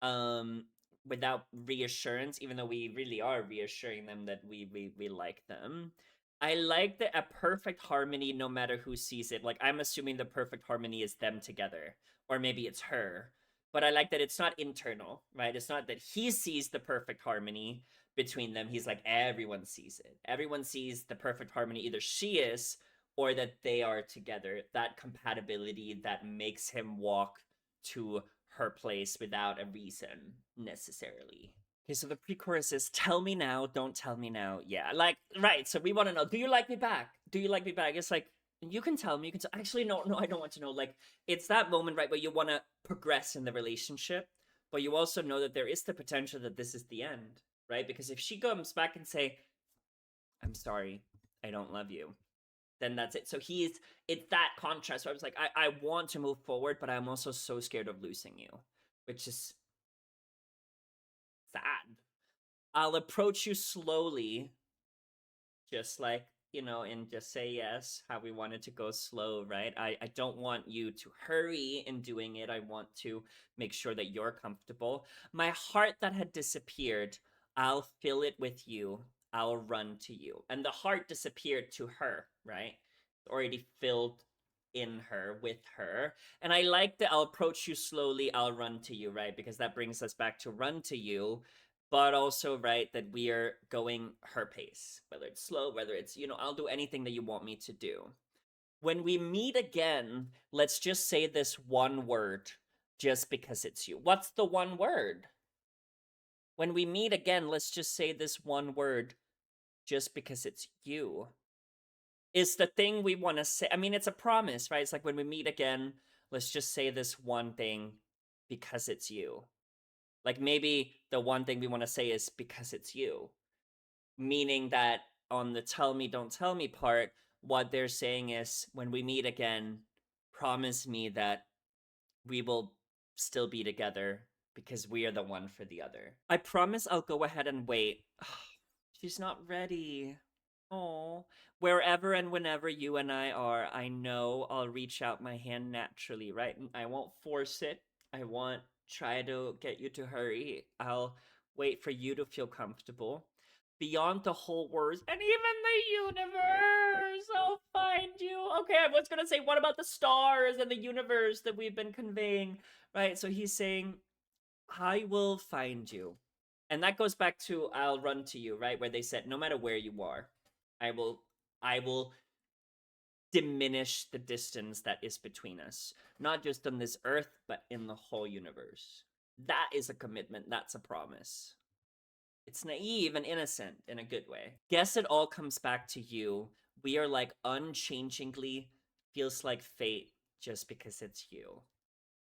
without reassurance, even though we really are reassuring them that we like them. I like that a perfect harmony no matter who sees it. Like, I'm assuming the perfect harmony is them together, or maybe it's her. But I like that it's not internal, right? It's not that he sees the perfect harmony between them. He's like, everyone sees it. Everyone sees the perfect harmony. Either she is, or that they are together. That compatibility that makes him walk to her place without a reason, necessarily. Okay, so the pre-chorus is, tell me now, don't tell me now. Yeah, like, right, so we want to know, do you like me back? Do you like me back? It's like, you can tell me, you can tell, actually, no, I don't want to know. Like, it's that moment, right, where you want to progress in the relationship, but you also know that there is the potential that this is the end, right? Because if she comes back and say, I'm sorry, I don't love you, then that's it. So it's that contrast where I was like, I want to move forward, but I'm also so scared of losing you, which is sad. I'll approach you slowly, just like, and just say yes, how we wanted to go slow, right? I don't want you to hurry in doing it. I want to make sure that you're comfortable. My heart that had disappeared, I'll fill it with you. I'll run to you. And the heart disappeared to her, right? Already filled in her, with her. And I like that I'll approach you slowly, I'll run to you, right? Because that brings us back to run to you, but also, right, that we are going her pace, whether it's slow, whether it's, I'll do anything that you want me to do. When we meet again, let's just say this one word, just because it's you. What's the one word? When we meet again, let's just say this one word, just because it's you. Is the thing we want to say. I mean, it's a promise, right? It's like, when we meet again, let's just say this one thing because it's you. Like, maybe the one thing we want to say is because it's you. Meaning that on the tell me, don't tell me part, what they're saying is, when we meet again, promise me that we will still be together because we are the one for the other. I promise I'll go ahead and wait. She's not ready. Oh, wherever and whenever you and I are, I know I'll reach out my hand naturally, right? I won't force it. I won't try to get you to hurry. I'll wait for you to feel comfortable. Beyond the whole words, and even the universe, I'll find you. Okay, I was gonna say, what about the stars and the universe that we've been conveying, right? So he's saying, I will find you. And that goes back to I'll run to you, right? Where they said, no matter where you are, I will diminish the distance that is between us. Not just on this earth, but in the whole universe. That is a commitment. That's a promise. It's naive and innocent in a good way. Guess it all comes back to you. We are like unchangingly, feels like fate just because it's you.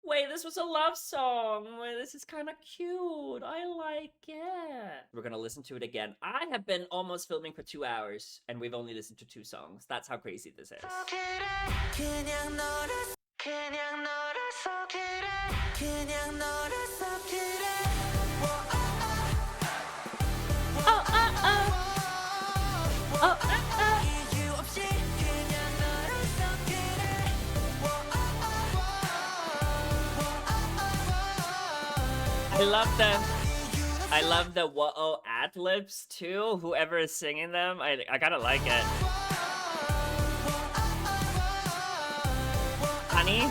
Wait, this was a love song. Wait, this is kind of cute. I like it. We're gonna listen to it again. I have been almost filming for 2 hours, and we've only listened to 2 songs. That's how crazy this is. I love the whoa ad libs too. Whoever is singing them, I gotta like it. Honey?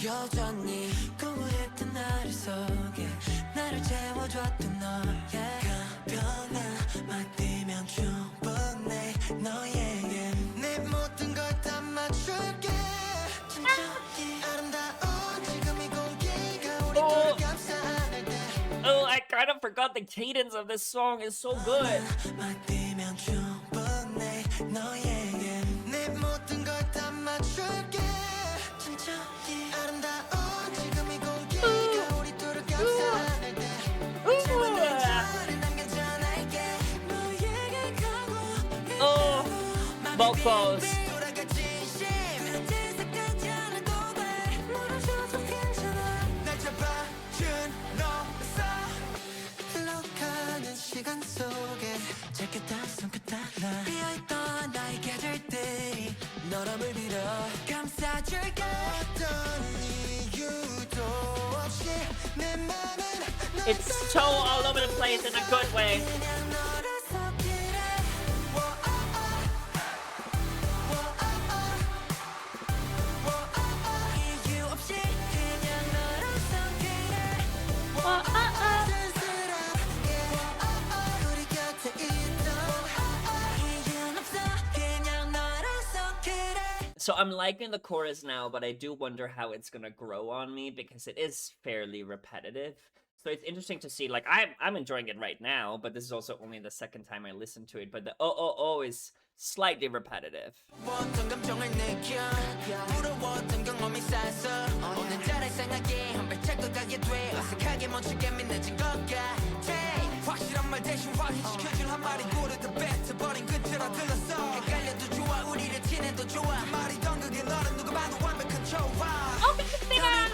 여전히 공허했던 나를 속에 나를 채워줬던 너의 변화 맡기면 충분해 너에게 내 모든 걸 다 맞출게 진짜 아름다운 지금 이 공기가 우리 둘을 감싸 안을 때 Oh, I kind of forgot the cadence of this song is so good. 맡기면 충분해 너에게 내 모든 걸 다 맞출게 진짜 아름다운 지금 이 공기가 우리 둘을 감싸 안을 때 Oh, vocals. 시간 속에 짧게다 손끝다 나 비어있던 나의 계절들이 너를 빌어 감싸줄게 어떤 이유도 없이 내 맘은 It's so all over the place in a good way. 그냥 너를 속이래 이유 없이 그냥 너를 속이래 우리 곁에 있던 이유는 없어 그냥 너를 속이래 So I'm liking the chorus now, but I do wonder how it's gonna grow on me because it is fairly repetitive. So it's interesting to see. Like I'm enjoying it right now, but this is also only the second time I listened to it. But the oh is slightly repetitive. 어떤 감정을 느껴 부러웠던 경험이 쌓여서 오늘 따라 이상하게 한 발자국 가게 돼 어색하게 멈추게 믿는 것 같아 확실한 말 대신 확인시켜줄 한 마리 고르듯 뱉어버린 끝으로 들렀어 헷갈려도 좋아 우리를 친해도 좋아 그 말이던 그게 너는 누가 봐도 완벽한 조화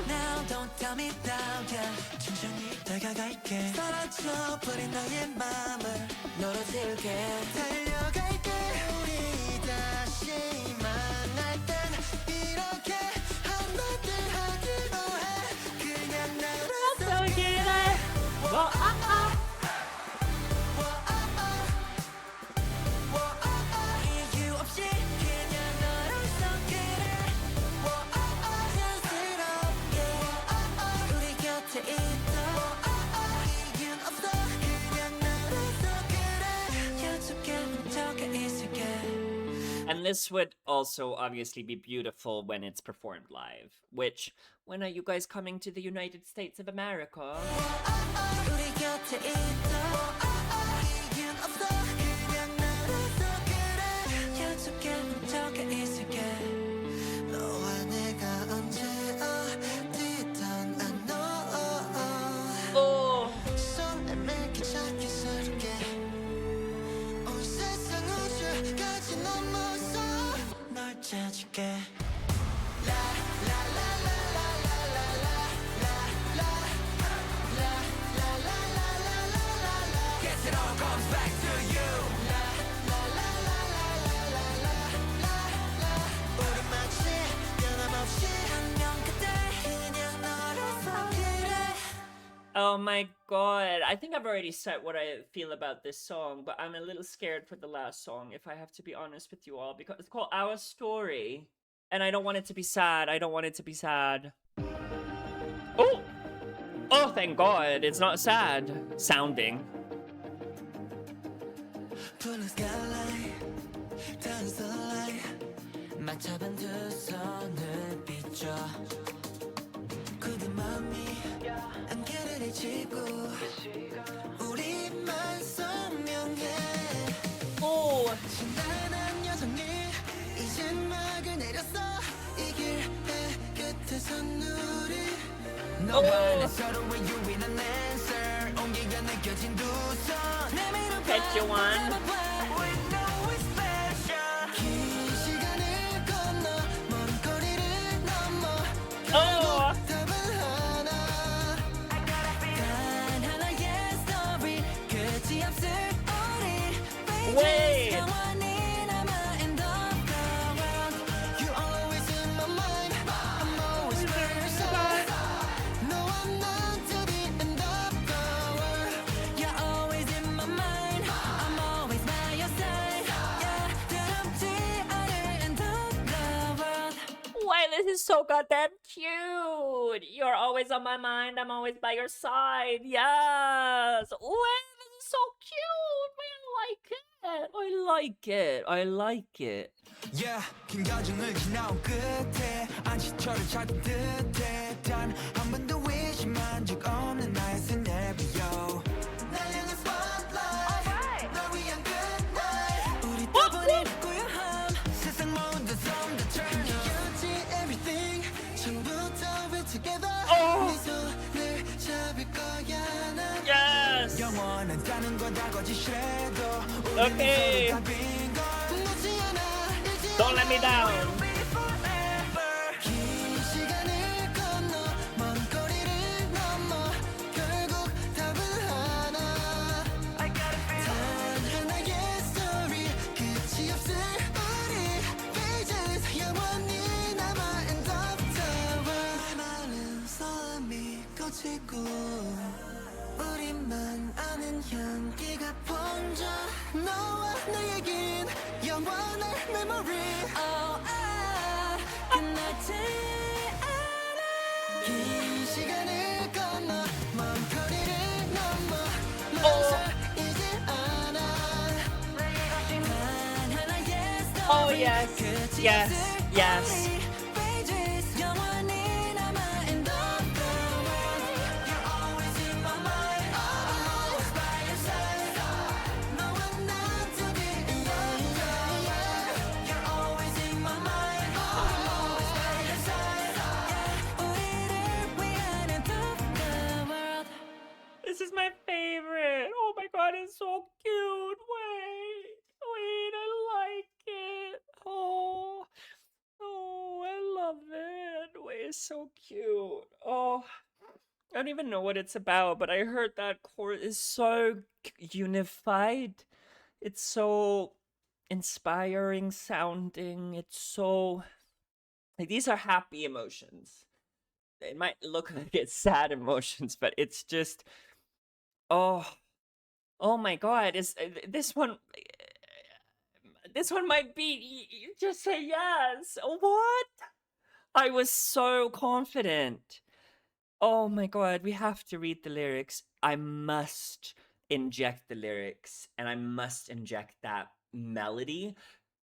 Now don't tell me down yeah. 천천히 다가갈게 사라져버린 너의 맘을 너로 지울게 달려갈게 우리 다시 만날 땐 이렇게 한마디 하기로 해 그냥 나를 속이래 이유 없이 그냥 너를 속이래 자연스럽게 우리 곁에 있던 이유는 없어 그냥 너를 속이래 약속해 혼자가 있을게 And this would also obviously be beautiful when it's performed live. Which, when are you guys coming to the United States of America? 우리 곁에 있던 이유는 없어 그냥 너를 속이래 약속해 혼자가 있을게 너와 내가 언제 어디든 I know Oh, 손을 맺기 자연스럽게 온 세상 우주까지 넘어서 널 찾을게 Guess it all comes back to you 우리 마치 변함없이 한명 그때 그냥 너를 속이래 oh my god. I think I've already said what I feel about this song, but I'm a little scared for the last song, if I have to be honest with you all, because it's called Our Story. And I don't want it to be sad. I don't want it to be sad. Oh! Oh, thank god. It's not sad sounding. 푸른 skyline 다른 sunlight 맞잡은 두 손을 비춰 굳은 맘이 안개를 헤치고 우리만 선명해 Oh! 신나는 여정이 이젠 막을 내렸어 이 길의 끝에선 우리 너와 내 서로의 유일한 answer 온기가 느껴진 두 손 내밀어 Catch you one. We know it's special 긴 시간을 건너 먼 거리를 넘어 Oh! 답은 하나 단 하나의 story 끝이 없을 우리 Wait! 영원히 남아 end of the world is so goddamn cute. You're always on my mind. I'm always by your side. Yes. Wait, this is so cute. I like it. I like it. Yeah, 긴 과정을 지나온 끝에 안식처를 찾은 듯해 단 한 번도 의심한 적 없는 나의 scenario 날 향한 spotlight 널 위한 good night 우리 덕분에 고요함 세상 모든 섬 다 turn on everything 처음부터 we're together 네 손을 잡을 거야 난 Yes. 영원하다는 건 다 거짓이라도 Okay. Don't let me down. 우리만 아는 향기가 번져 너와 나에겐 영원한 memory 끝나지 않아 긴 시간을 건너 먼 거리를 넘어 멈춰이지 않아 단 하나의 story Oh yes. Yes. Yes. pages 영원히 남아 in the world You're always in my mind always by your side 너와 나 둘이 You're always in my mind always by your side 우리를 위한 end of the world This is my favorite. Oh my god, it's so cute. Wait, I like it. Oh, I love it. Wait, it's so cute. Oh, I don't even know what it's about, but I heard that chord is so unified. It's so inspiring sounding. It's so like these are happy emotions. It might look like it's sad emotions, but it's just oh my god, is this one might be you just say yes. What? I was so confident. Oh my god, we have to read the lyrics. I must inject the lyrics and I must inject that melody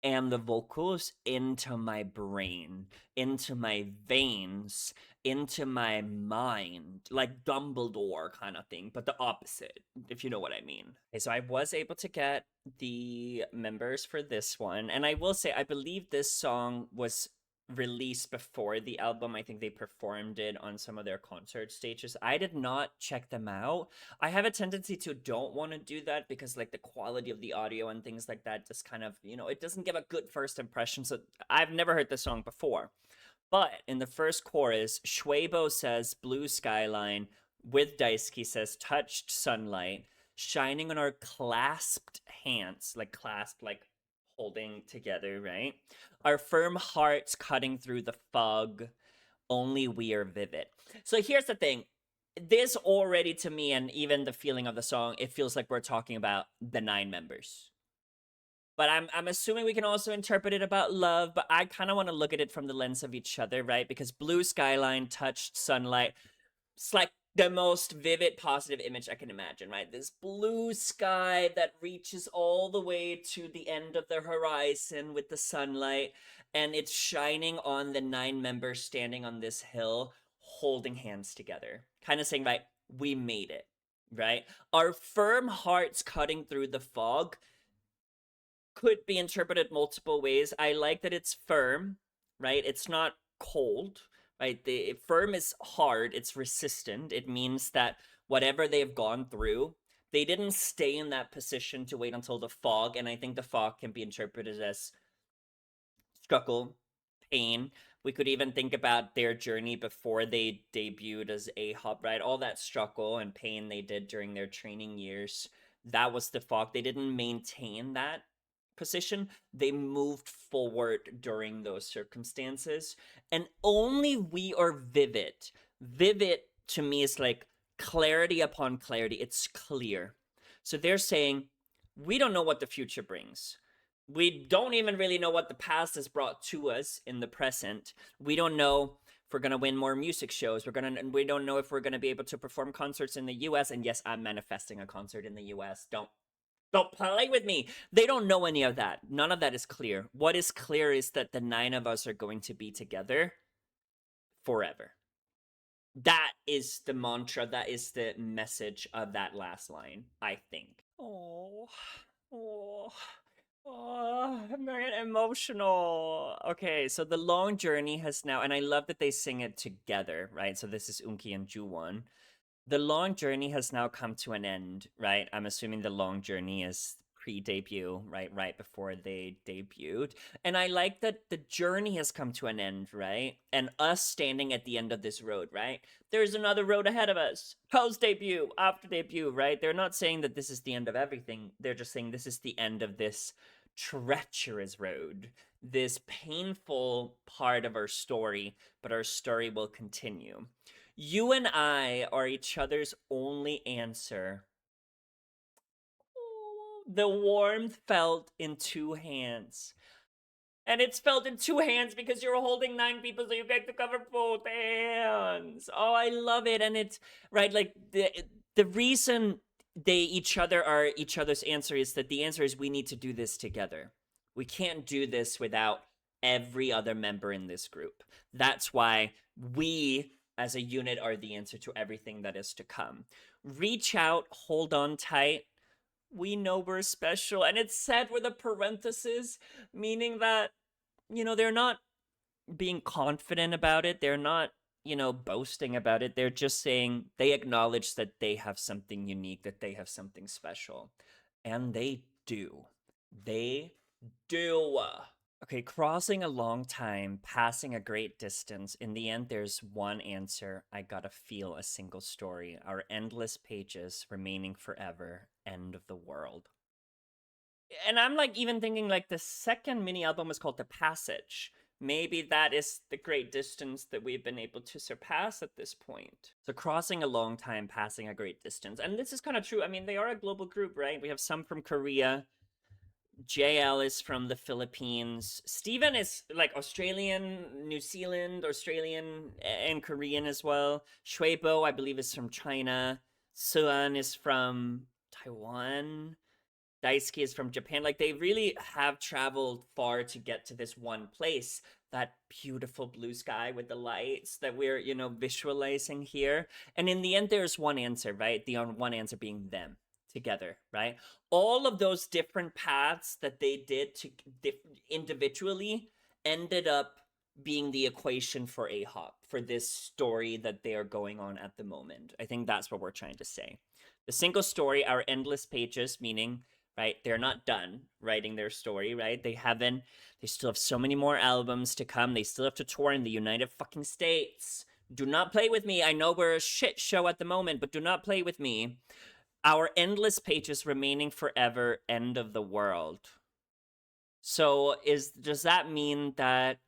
and the vocals into my brain, into my veins, into my mind, like Dumbledore kind of thing, but the opposite, if you know what I mean. Okay, so I was able to get the members for this one, and I will say, I believe this song was released before the album. I think they performed it on some of their concert stages. I did not check them out. I have a tendency to don't want to do that because like the quality of the audio and things like that just kind of, it doesn't give a good first impression. So I've never heard this song before. But in the first chorus, Shuebo says blue skyline, with Daisuke says touched sunlight, shining on our clasped hands, like clasped, like holding together, right? Our firm hearts cutting through the fog, only we are vivid. So here's the thing. This already to me, and even the feeling of the song, it feels like we're talking about the 9 members. But I'm assuming we can also interpret it about love, but I kind of want to look at it from the lens of each other, right? Because blue skyline, touched sunlight, it's like the most vivid positive image I can imagine, right? This blue sky that reaches all the way to the end of the horizon with the sunlight, and it's shining on the 9 members standing on this hill, holding hands together. Kind of saying, right, we made it, right? Our firm hearts cutting through the fog could be interpreted multiple ways. I like that it's firm, right? It's not cold, right? The firm is hard, it's resistant. It means that whatever they've gone through, they didn't stay in that position to wait until the fog, and I think the fog can be interpreted as struggle, pain. We could even think about their journey before they debuted as AHOF, right? All that struggle and pain they did during their training years. That was the fog. They didn't maintain that position. They moved forward during those circumstances. And only we are vivid. Vivid to me is like clarity upon clarity. It's clear. So they're saying, we don't know what the future brings. We don't even really know what the past has brought to us in the present. We don't know if we're gonna win more music shows. We don't know if we're gonna be able to perform concerts in the US. And yes, I'm manifesting a concert in the US. Don't play with me. They don't know any of that. None of that is clear. What is clear is that the 9 of us are going to be together forever. That is the mantra. That is the message of that last line, I think. Oh, oh, oh, I'm gonna get emotional. Okay, so the long journey has now, and I love that they sing it together, right? So this is Unki and Juwon. The long journey has now come to an end, right? I'm assuming the long journey is pre-debut, right before they debuted. And I like that the journey has come to an end, right? And us standing at the end of this road, right? There's another road ahead of us. Post debut, after debut, right? They're not saying that this is the end of everything. They're just saying this is the end of this treacherous road, this painful part of our story, but our story will continue. You and I are each other's only answer. The warmth felt in two hands. And it's felt in two hands because you're holding 9 people, so you get to cover both hands. Oh, I love it. And it's right, like the reason they each other are each other's answer is that the answer is we need to do this together. We can't do this without every other member in this group. That's why we as a unit are the answer to everything that is to come. Reach out, hold on tight. We know we're special. And it's said with a parenthesis, meaning that, they're not being confident about it. They're not, boasting about it. They're just saying they acknowledge that they have something unique, that they have something special. And they do. They do. Okay, crossing a long time, passing a great distance. In the end, there's one answer. I gotta feel a single story. Our endless pages remaining forever. End of the world. And I'm like even thinking like the second mini album was called The Passage. Maybe that is the great distance that we've been able to surpass at this point. So crossing a long time, passing a great distance. And this is kind of true. I mean, they are a global group, right? We have some from Korea. JL is from the Philippines. Steven is like Australian, New Zealand, Australian, and Korean as well. Shuibo, I believe, is from China. Suan is from Taiwan. Daisuke is from Japan. Like, they really have traveled far to get to this one place. That beautiful blue sky with the lights that we're, visualizing here. And in the end, there's one answer, right? The one answer being them together, right? All of those different paths that they did to individually ended up being the equation for AHOF, for this story that they are going on at the moment. I think that's what we're trying to say. The single story, our endless pages, meaning, right, they're not done writing their story, right? They still have so many more albums to come. They still have to tour in the United fucking States. Do not play with me. I know we're a shit show at the moment, but do not play with me. Our endless pages remaining forever, end of the world. So does that mean that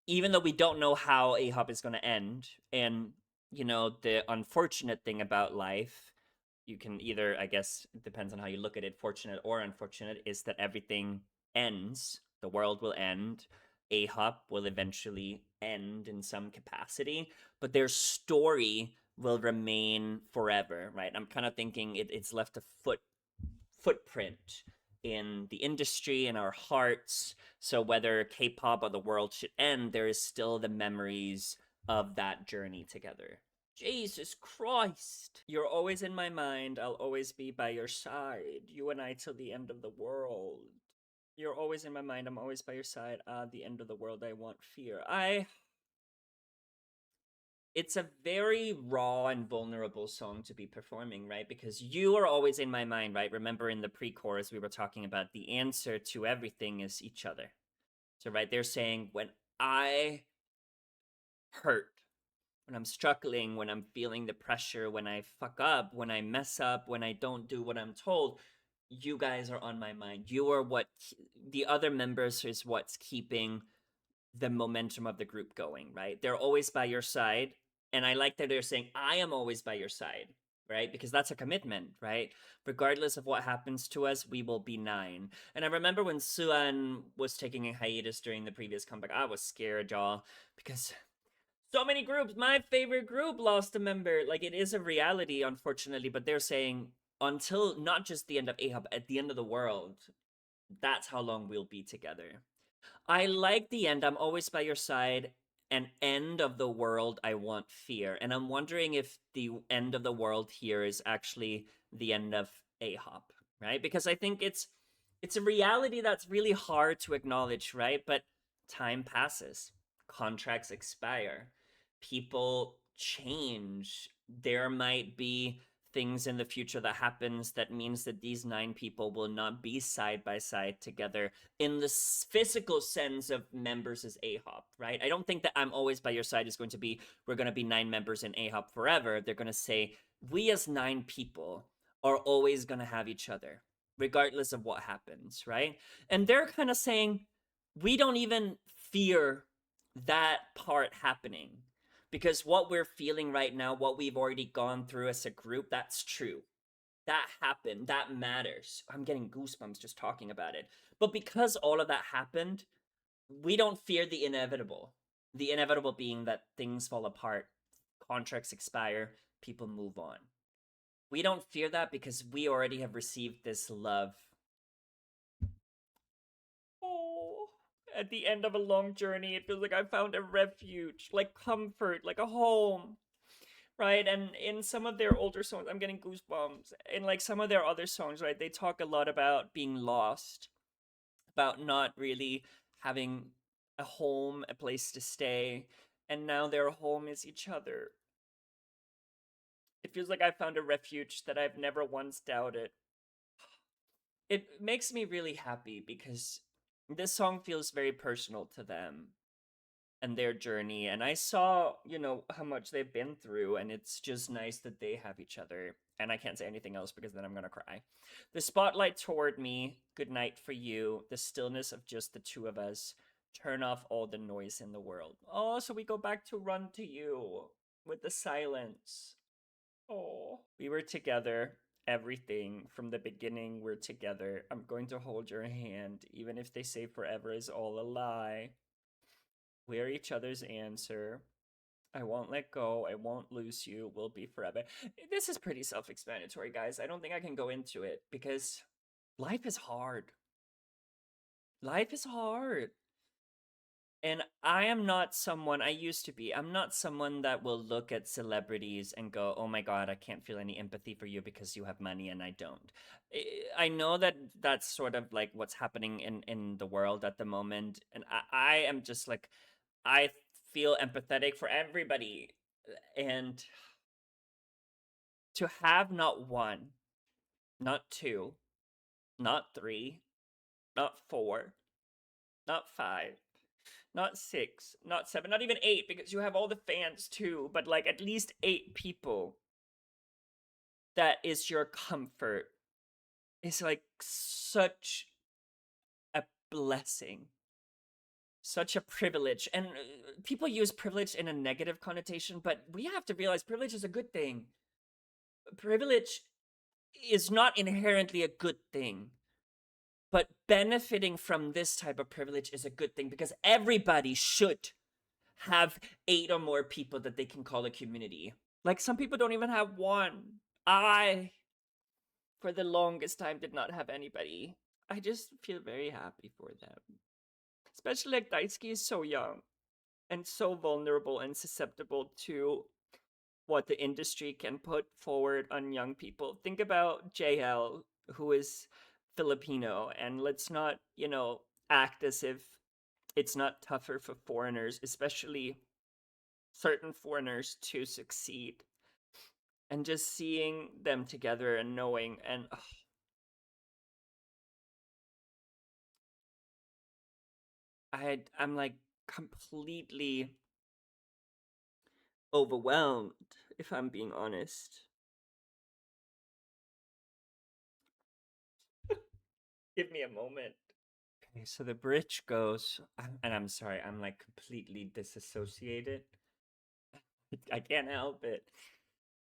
even though we don't know how AHOP is going to end, and, the unfortunate thing about life, you can either, I guess, it depends on how you look at it, fortunate or unfortunate, is that everything ends. The world will end. AHOP will eventually end in some capacity, but their story will remain forever, right? I'm kind of thinking it's left a footprint in the industry, in our hearts. So whether K-pop or the world should end, there is still the memories of that journey together. Jesus Christ. You're always in my mind. I'll always be by your side. You and I till the end of the world. You're always in my mind. I'm always by your side. The end of the world. I want fear. It's a very raw and vulnerable song to be performing, right? Because you are always in my mind, right? Remember in the pre-chorus we were talking about the answer to everything is each other. So, right, they're saying when I hurt, when I'm struggling, when I'm feeling the pressure, when I fuck up, when I mess up, when I don't do what I'm told, you guys are on my mind. You are the other members is what's keeping the momentum of the group going, right? They're always by your side. And I like that they're saying, I am always by your side, right? Because that's a commitment, right? Regardless of what happens to us, we will be 9. And I remember when Suan was taking a hiatus during the previous comeback, I was scared, y'all, because so many groups, my favorite group lost a member. Like, it is a reality, unfortunately, but they're saying until not just the end of AHOP, at the end of the world, that's how long we'll be together. I like the end. I'm always by your side. An end of the world, I want fear. And I'm wondering if the end of the world here is actually the end of AHOP, right? Because I think it's a reality that's really hard to acknowledge, right? But time passes, contracts expire, people change. There might be things in the future that happens that means that these 9 people will not be side by side together in the physical sense of members as AHOP, right? I don't think that I'm always by your side is going to be, we're going to be 9 members in AHOP forever. They're going to say, we as 9 people are always going to have each other, regardless of what happens, right? And they're kind of saying, we don't even fear that part happening because what we're feeling right now, what we've already gone through as a group, that's true. That happened. That matters. I'm getting goosebumps just talking about it. But because all of that happened, we don't fear the inevitable. The inevitable being that things fall apart, contracts expire, people move on. We don't fear that because we already have received this love. Oh, at the end of a long journey, it feels like I found a refuge, like comfort, like a home, right? And in some of their older songs, I'm getting goosebumps. In like some of their other songs, right, they talk a lot about being lost, about not really having a home, a place to stay, and now their home is each other. It feels like I found a refuge that I've never once doubted. It makes me really happy because this song feels very personal to them and their journey, and I saw, how much they've been through, and it's just nice that they have each other. And I can't say anything else because then I'm gonna cry. The spotlight toward me, good night for you, the stillness of just the two of us, turn off all the noise in the world. Oh, so we go back to Run to You with the silence. Oh, we were together, everything from the beginning, we're together. I'm going to hold your hand even if they say forever is all a lie. We're each other's answer. I won't let go. I won't lose you. We'll be forever. This is pretty self explanatory, guys. I don't think I can go into it because life is hard. Life is hard. And I am not someone, I used to be, I'm not someone that will look at celebrities and go, oh my God, I can't feel any empathy for you because you have money and I don't. I know that that's sort of like what's happening in the world at the moment. And I am just like, I feel empathetic for everybody. And to have not 1, not 2, not 3, not 4, not 5, not 6, not 7, not even 8, because you have all the fans too, but like at least 8 people that is your comfort is like such a blessing, such a privilege. And people use privilege in a negative connotation, but we have to realize privilege is a good thing. Privilege is not inherently a good thing. But benefiting from this type of privilege is a good thing because everybody should have 8 or more people that they can call a community. Like some people don't even have 1. I, for the longest time, did not have anybody. I just feel very happy for them. Especially like Daisuke is so young and so vulnerable and susceptible to what the industry can put forward on young people. Think about JL, who is Filipino, and let's not, act as if it's not tougher for foreigners, especially certain foreigners, to succeed. And just seeing them together and knowing, and I'm like completely overwhelmed, if I'm being honest. Give me a moment. Okay, so the bridge goes, and I'm sorry, I'm like completely disassociated. I can't help it.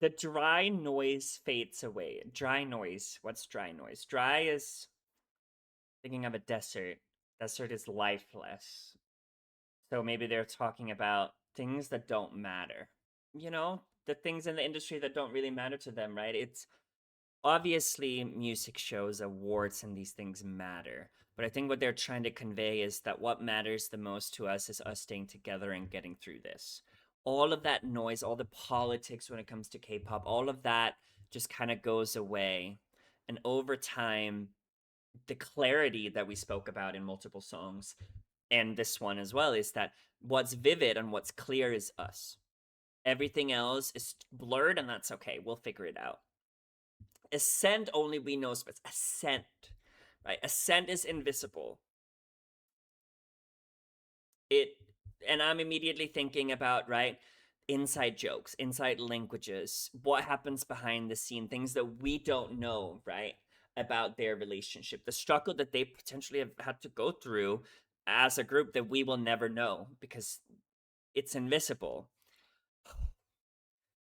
The dry noise fades away. Dry noise. What's dry noise? Dry is thinking of a desert. Desert is lifeless. So maybe they're talking about things that don't matter. You know, the things in the industry that don't really matter to them, right? It's obviously music shows, awards, and these things matter. But I think what they're trying to convey is that what matters the most to us is us staying together and getting through this. All of that noise, all the politics when it comes to K-pop, all of that just kind of goes away. And over time, the clarity that we spoke about in multiple songs and this one as well is that what's vivid and what's clear is us. Everything else is blurred, and that's okay. We'll figure it out. Ascent only we know space. Ascent, right? Ascent is invisible. And I'm immediately thinking about, right, inside jokes, inside languages, what happens behind the scene, things that we don't know, right, about their relationship, the struggle that they potentially have had to go through as a group that we will never know because it's invisible.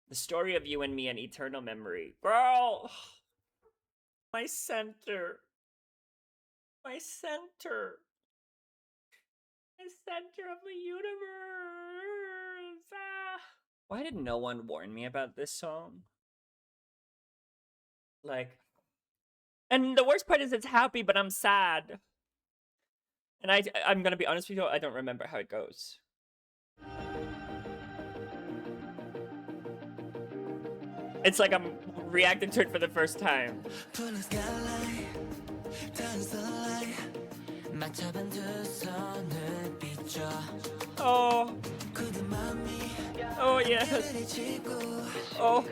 The story of you and me and eternal memory. Girl! My center. My center. The center of the universe. Ah. Why did no one warn me about this song? Like, and the worst part is it's happy, but I'm sad. And I'm gonna be honest with you, I don't remember how it goes. It's like I'm reacting to it for the first time. Oh. Oh yes. Oh.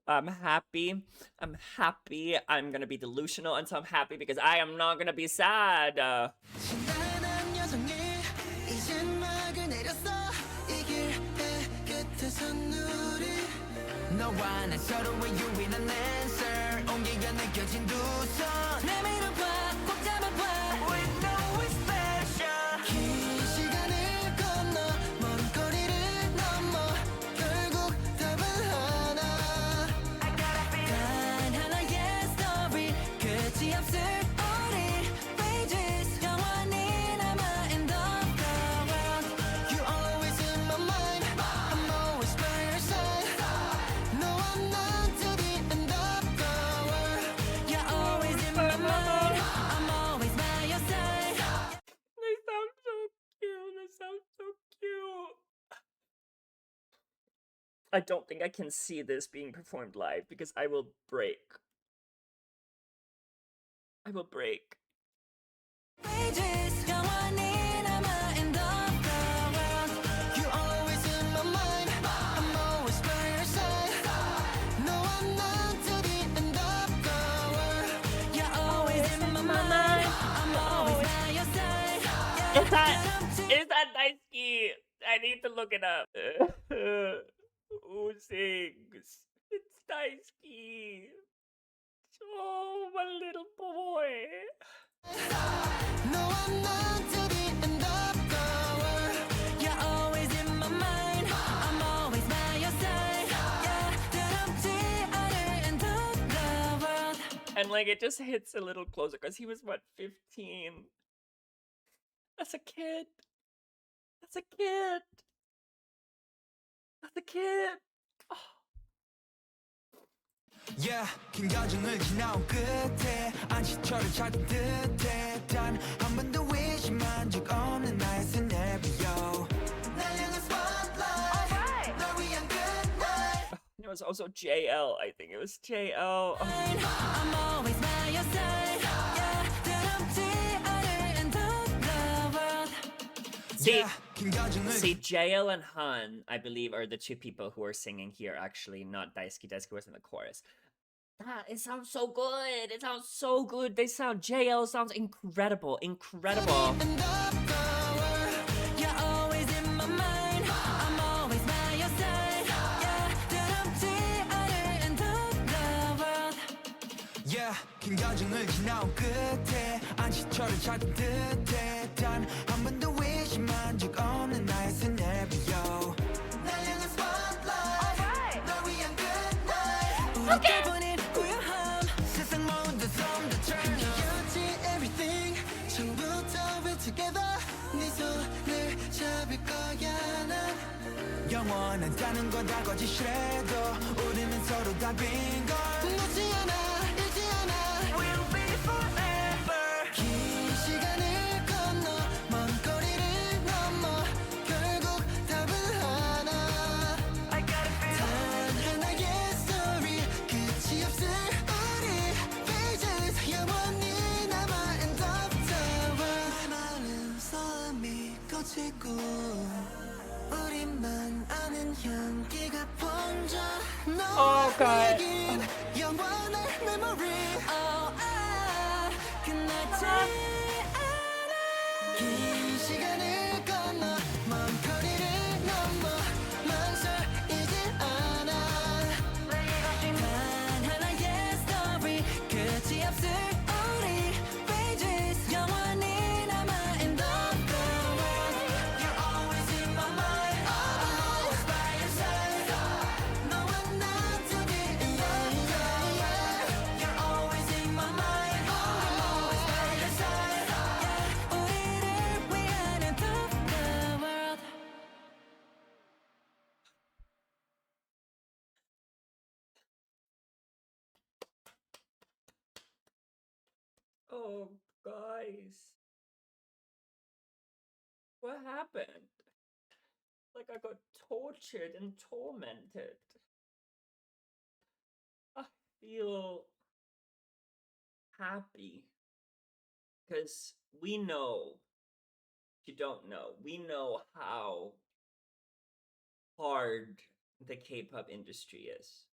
I'm happy. I'm happy. I'm gonna be delusional until I'm happy because I am not gonna be sad. 너와 난 서로의 유일한 answer 온기가 느껴진 두 손 내밀어봐 꼭 잡아봐 We know we're special 긴 시간을 건너 먼 거리를 넘어 결국 답은 하나 I got a feeling 단 하나의 story 끝이 없을 우리 pages 영원히 남아 in the world You always in my mind I'm always by your side I don't think I can see this being performed live because I will break. I will break. Is that Daisuke? I need to look it up. Who sings? It's Daisuke. Oh, my little boy. No, I'm not to the end of the world. You're always in my mind. I'm always by your side. Yeah, and like it just hits a little closer because he was what, 15? That's a kid. That's a kid. That's a kid. Oh. Yeah, 긴 과정을 지나온 끝에 안식처를 찾은 듯해 단 한 번도 의심한 적 없는 나의 scenario. 날 향한 spotlight. Alright. 널 위한 good night. It was also JL. I think it was JL. Oh. I'm always by your side. See, JL and Han, I believe, are the two people who are singing here, actually, not Daisuke. Daisuke was in the chorus. It sounds so good. It sounds so good. JL sounds incredible. Incredible. Yeah, 긴 여정을 지나온 끝에 안식처를 찾은 듯해 단 한 번도 의심한 적 없는 나의 scenario 날 향한 spotlight 널 위한 good night 우리들뿐인 고요함 세상 모든 좀더 turn up you're everything 처음부터 we're together 네 손을 잡을 거야 난 영원하다는 건 다 거짓이라도 우리는 서로 다 빈걸 늦지 않아 잊지 않아 We'll be forever 긴 시간을 건너 먼 거리를 넘어 결국 답은 하나 I got a feel 단 하나의 story 끝이 없을 우리 pages 영원히 남아 end of the world 마른 섬이 꽂히고 우리만 아는 향기가 번져 너에겐 영원한 memory 끝나지 않아 긴 시간을 건너 먼 거리를 넘어 망설이지 않아 단 하나의 story 끝이 없을 우리 pages 영원히 남아 in the world You're always in my mind always by your side 너와 나 둘이 You're always in my mind always by your side 우리를 위한 end of the world Oh, guys. What happened? Like, I got tortured and tormented. I feel happy. Because we know, if you don't know, we know how hard the K-pop industry is.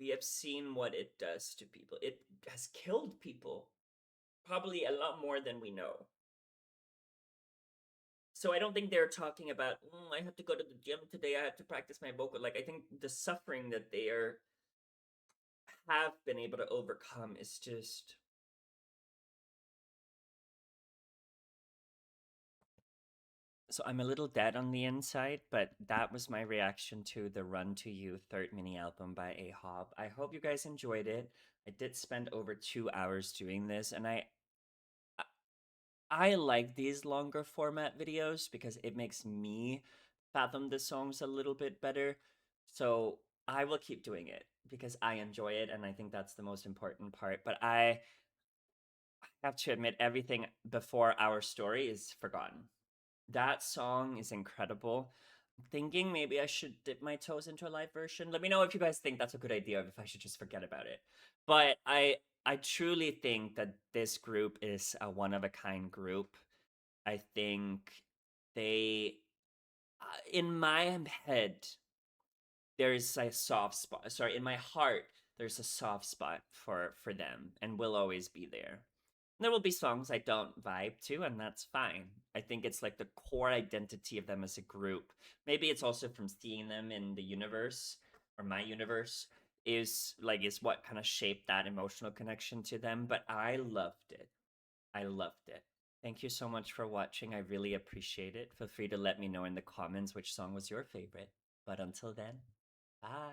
We have seen what it does to people. It has killed people. Probably a lot more than we know. So I don't think they're talking about, I have to go to the gym today, I have to practice my vocal. Like, I think the suffering that they have been able to overcome is just... So I'm a little dead on the inside, but that was my reaction to the Run to You third mini album by AHOF. I hope you guys enjoyed it. I did spend over 2 hours doing this, and I like these longer format videos because it makes me fathom the songs a little bit better. So I will keep doing it because I enjoy it, and I think that's the most important part. But I have to admit, everything before Our Story is forgotten. That song is incredible. I'm thinking maybe I should dip my toes into a live version. Let me know if you guys think that's a good idea, or if I should just forget about it. But I truly think that this group is a one-of-a-kind group. I think they, in my head, there's a soft spot. Sorry, in my heart, there's a soft spot for them, and will always be there. There will be songs I don't vibe to, and that's fine. I think it's like the core identity of them as a group. Maybe it's also from seeing them in the universe, or my universe, is what kind of shaped that emotional connection to them. But I loved it. I loved it. Thank you so much for watching. I really appreciate it. Feel free to let me know in the comments which song was your favorite. But until then, bye.